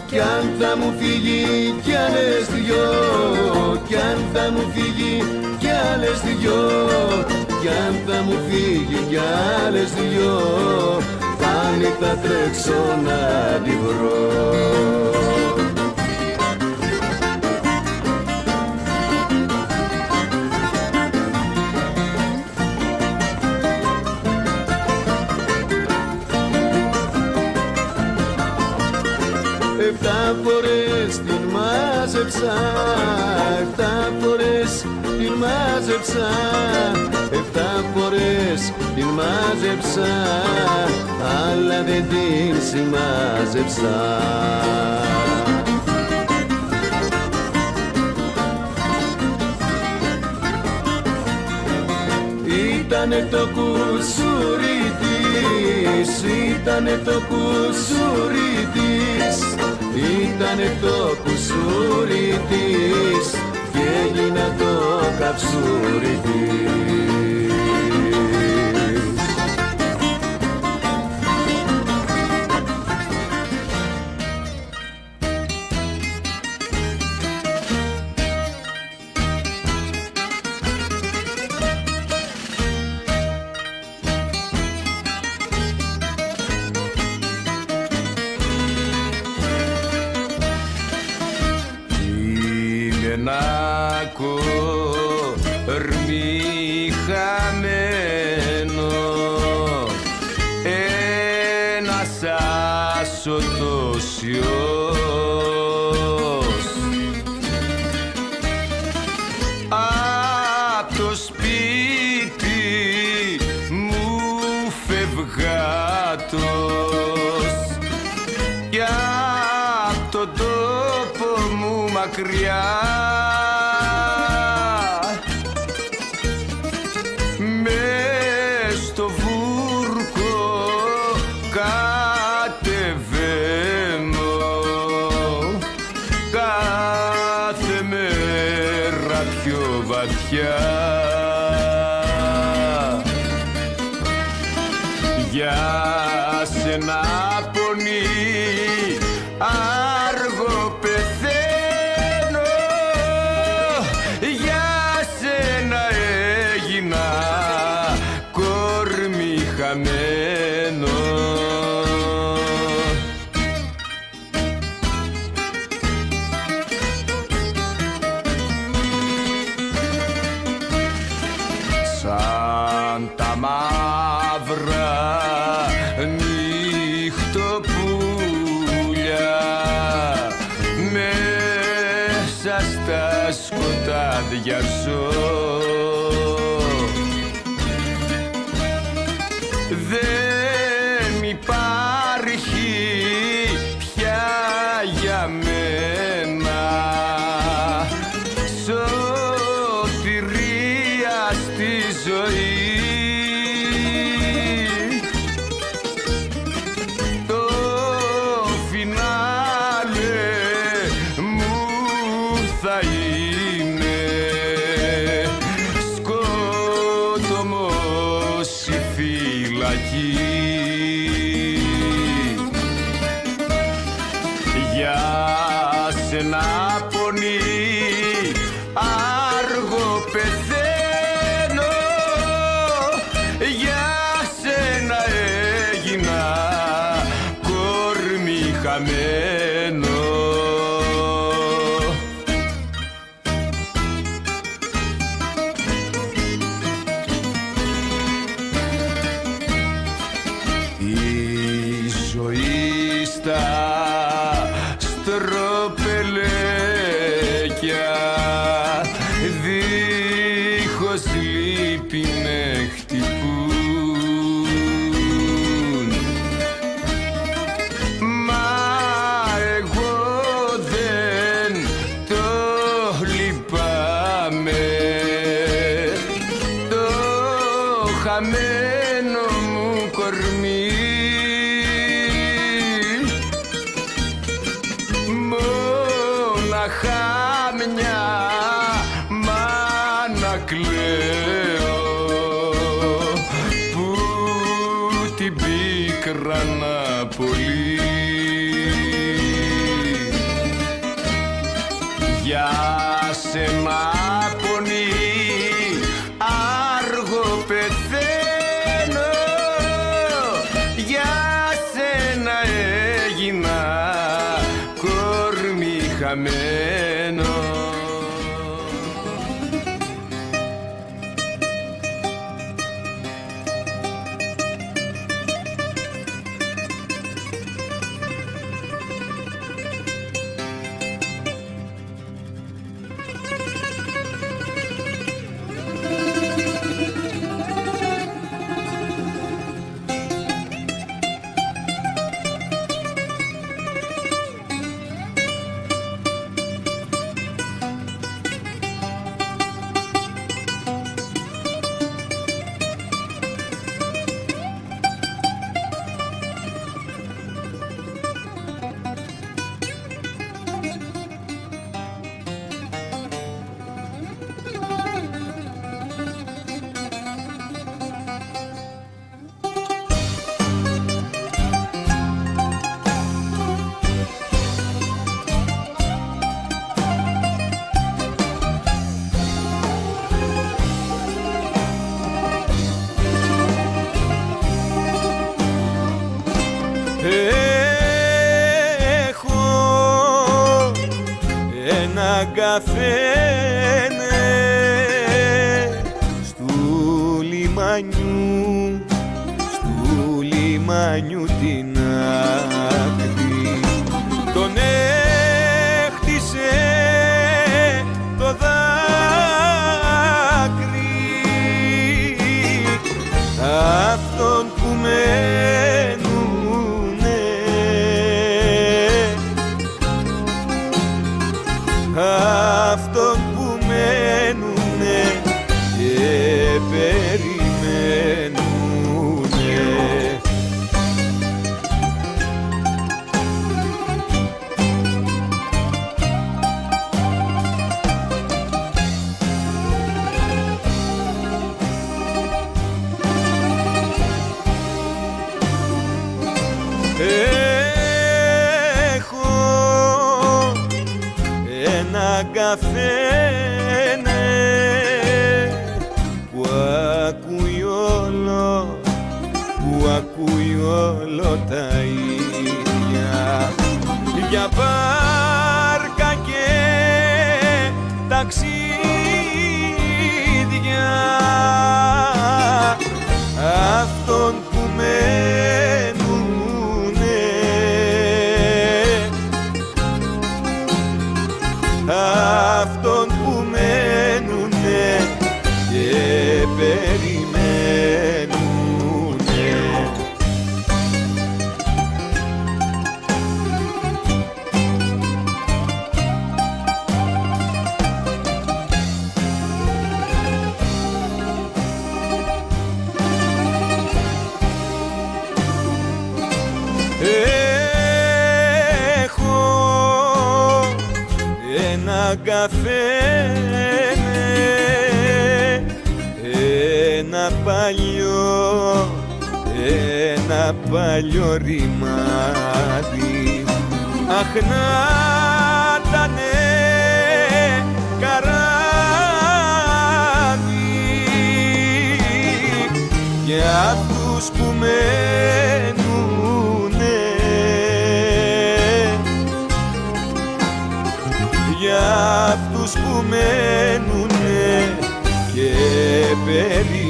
Κι αν θα μου φύγει κι άλλες δυο, κι αν θα μου φύγει κι άλλες δυο, κι αν θα μου φύγει κι άλλες δυο, πάλι θα τρέξω να τη βρω. Επτά φορές την μάζεψα, επτά φορές την μάζεψα, επτά φορές την μάζεψα, αλλά δεν την συμμάζεψα. Ήτανε το κουσούρι της, ήτανε το κουσούρι της, ήτανε το κουσούρι της, και έγινα το καψούρι της. ένα κορμί χαμένο, ένας άσωτος ιός απ' το σπίτι μου φευγάτος κι απ' τον τόπο μου μακριά μες στο βούρκο κατεβαίνω κάθε μέρα πιο βαθιά. Για σένα πονεί άργο πεθαίνω, για σένα έγινα κορμί χαμένο. Σαν τα μαύρα νυχτοπούλια μέσα στα σκοτάδια ζω, δεν υπάρχει πια για μένα σωτηρία στη ζωή. Το φινάλε μου θα είναι σκότωμος η φυλακή. Για σένα πονεί άργο πεθαίνω, για σένα έγινα κορμί χαμένο. Η ζωή στα στροπελέκια δίχως λύπη με χτυπούν, μα εγώ δεν το λυπάμαι, το χαμένο μου κορμί. Μοναχά μια μάνα κλαίω που την πίκρανα πολύ. Για σένα πονεί άργο πεθαίνω, για σένα έγινα κορμί χαμένο. καφέ, ναι, στου λιμάνιου την άκρη, τον έχτισε το δάκρυ, αυτόν που μένουνε, αυτόν που μένουνε και περιμένουνε. Έχω ένα καφέ, ναι, που ακούει όλο τα ίδια, για βάρκα και ταξίδια, αυτόν που μένουνε, αυτόν που μένουνε και περιμένουνε. Έχω ένα καφέ, ναι, ένα παλιό ρημάδι, αχ να ήτανε καράβι, για αυτούς που μένουνε, για αυτούς που μένουνε και περιμένουνε.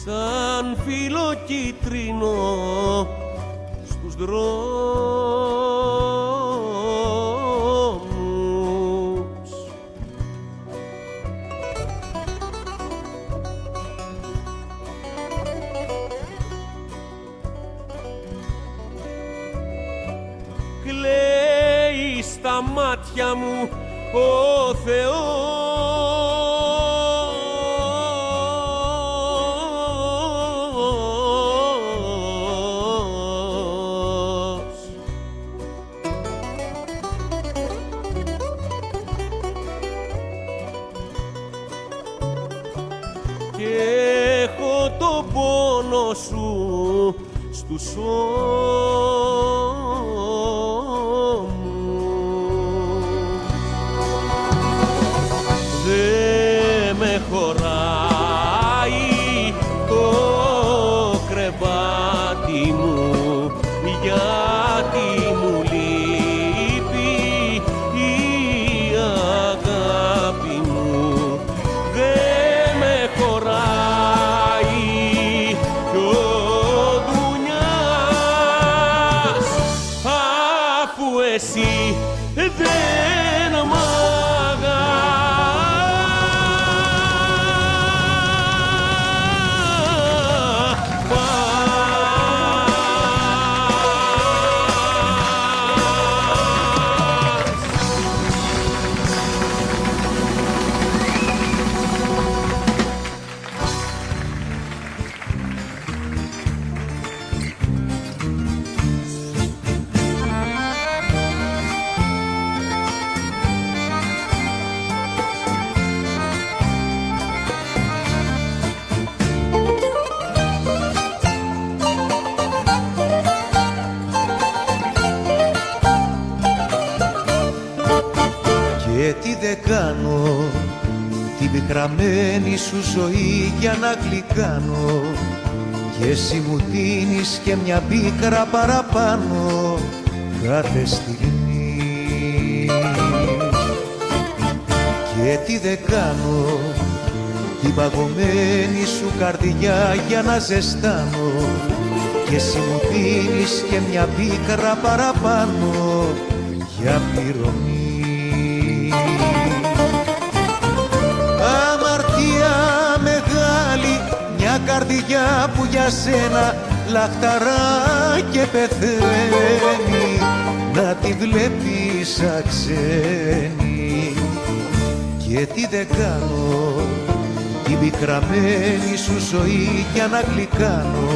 σαν φύλλο κίτρινο στους δρόμους. Κλαίει στα μάτια μου ο Θεός, και έχω το πόνο σου στους ώμους. Δε με χωράει το κρεβάτι μου, γιατί μου λείπει η αγάπη μου. Δε με χωράει κι ο Δουνιάς, αφού εσύ δεν μ' αγαπάς. πικραμένη σου ζωή για να γλυκάνω κι εσύ μου δίνεις και μια πίκρα παραπάνω κάθε στιγμή. Και τι δεν κάνω την παγωμένη σου καρδιά για να ζεστάνω κι εσύ μου δίνεις και μια πίκρα παραπάνω για πληρωμή. Αμαρτία μεγάλη, μια καρδιά που για σένα λαχταρά και πεθαίνει, να τη βλέπεις σαν ξένη. Και τι δεν κάνω την πικραμένη σου ζωή για να γλυκάνω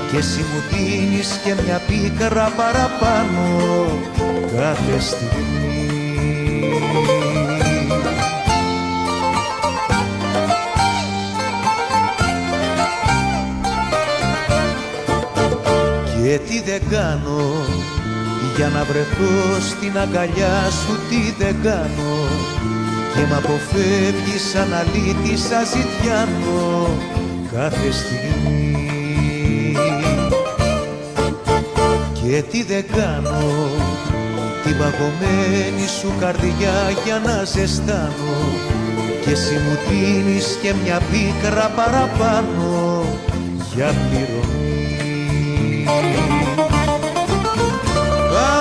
κι εσύ μου δίνεις και μια πίκρα παραπάνω κάθε στιγμή. Και τι δεν κάνω για να βρεθώ στην αγκαλιά σου, τι δεν κάνω και μ' αποφεύγεις αναλύτης αζητιάνο κάθε στιγμή. Και τι δεν κάνω την παγωμένη σου καρδιά για να ζεστάνω και εσύ μου δίνεις και μια πίκρα παραπάνω για πληρωμή.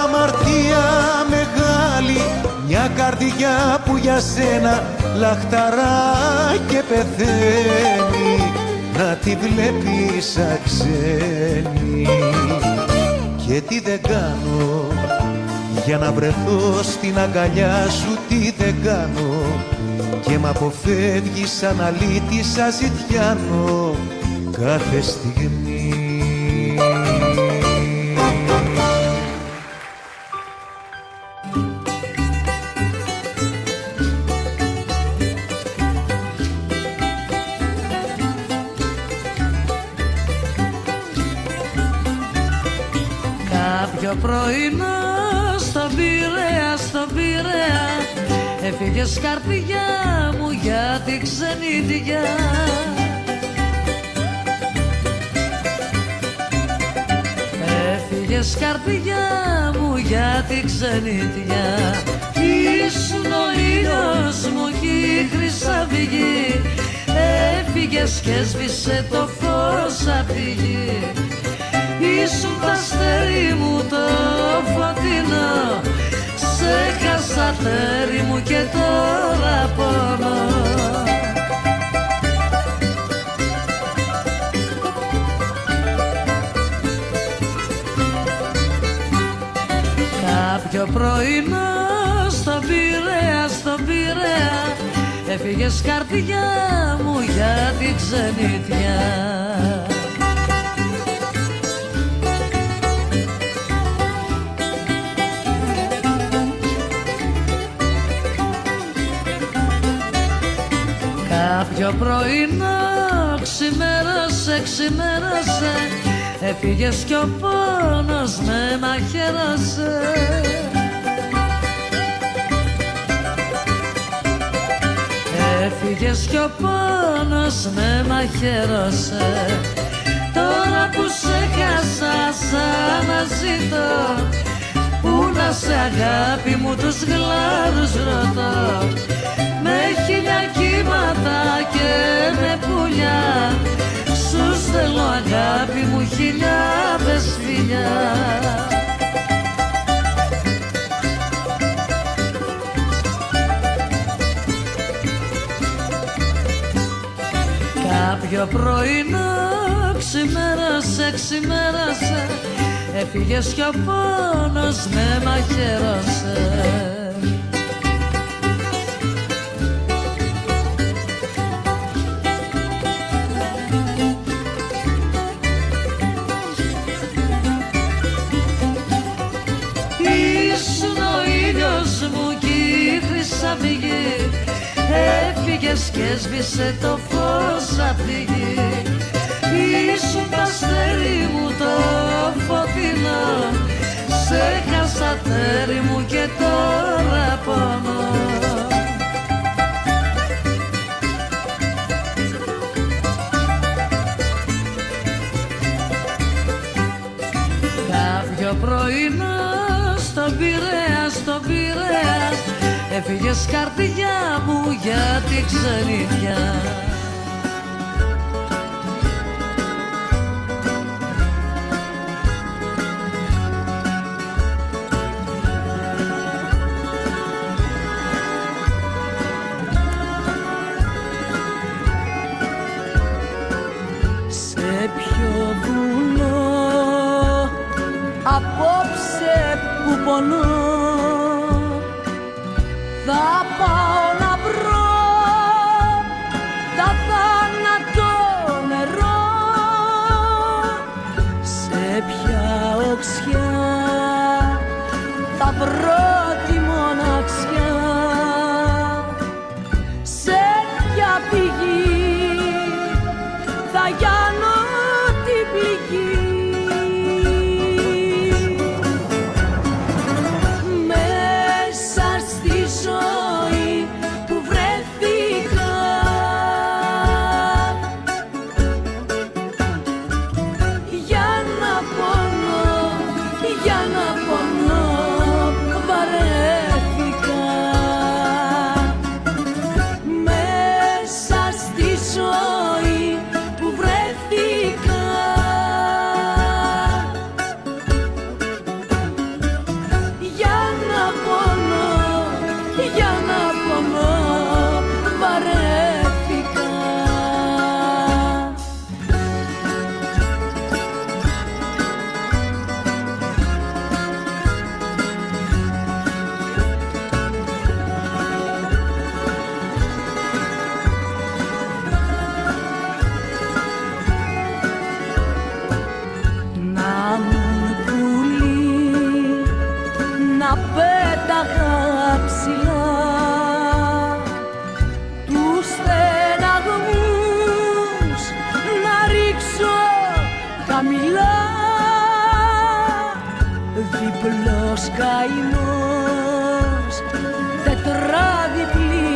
Αμαρτία μεγάλη, μια καρδιά που για σένα λαχταρά και πεθαίνει, να τη βλέπεις σαν ξένη. Και τι δεν κάνω για να βρεθώ στην αγκαλιά σου, τι δεν κάνω και μ' αποφεύγεις σαν αλήτης αζητιάνο κάθε στιγμή. Κάποιο πρωινό στον Πειραιά έφυγες καρδιά μου για την ξενίδια. Έφυγες καρδιά μου για την ξενίδια. Ήσουν ο ήλιος μου κι η χρυσαυγή, έφυγες και έσβησε το φως απ' τη γη. Ήσουν τ' αστέρι μου το φωτεινό, σε χάσα τέρι μου και τώρα πονώ. Κάποιο πρωινό στον Πειραιά έφυγες καρδιά μου για την ξενίδια. Κάποιο πρωινό ξημέρωσε, έφυγες κι ο πόνος με μαχαίρωσε. Έφυγες κι ο πόνος με μαχαίρωσε. Τώρα που σε χάσα σαν να ζητώ, πού να σε αγάπη μου τους γλάρους ρωτώ. Με χίλια κύματα και με πουλιά, σου στέλνω αγάπη μου χιλιάδες φιλιά. Κάποιο πρωινό ξημέρωσε, έφυγες κι ο πόνος με μαχαίρωσε. Έφυγες και έσβησε το φως απ' τη γη. Ήσουν τ' αστέρι μου το φωτεινό, σε χάσα τέρι μου και τώρα πονώ. πιο πρωινά στον Πειραιά, στον Πειραιά έφυγες καρδιά μου για τη ξενιτιά. Σε ποιο βουνό απόψε που πονώ θα πάω να βρω τα θάνατο νερό. Σε ποια οξιά θα βρω τη μοναξιά, σε ποια πηγή θα γιάνω την πληγή. Διπλός καημός, τετράδιπλη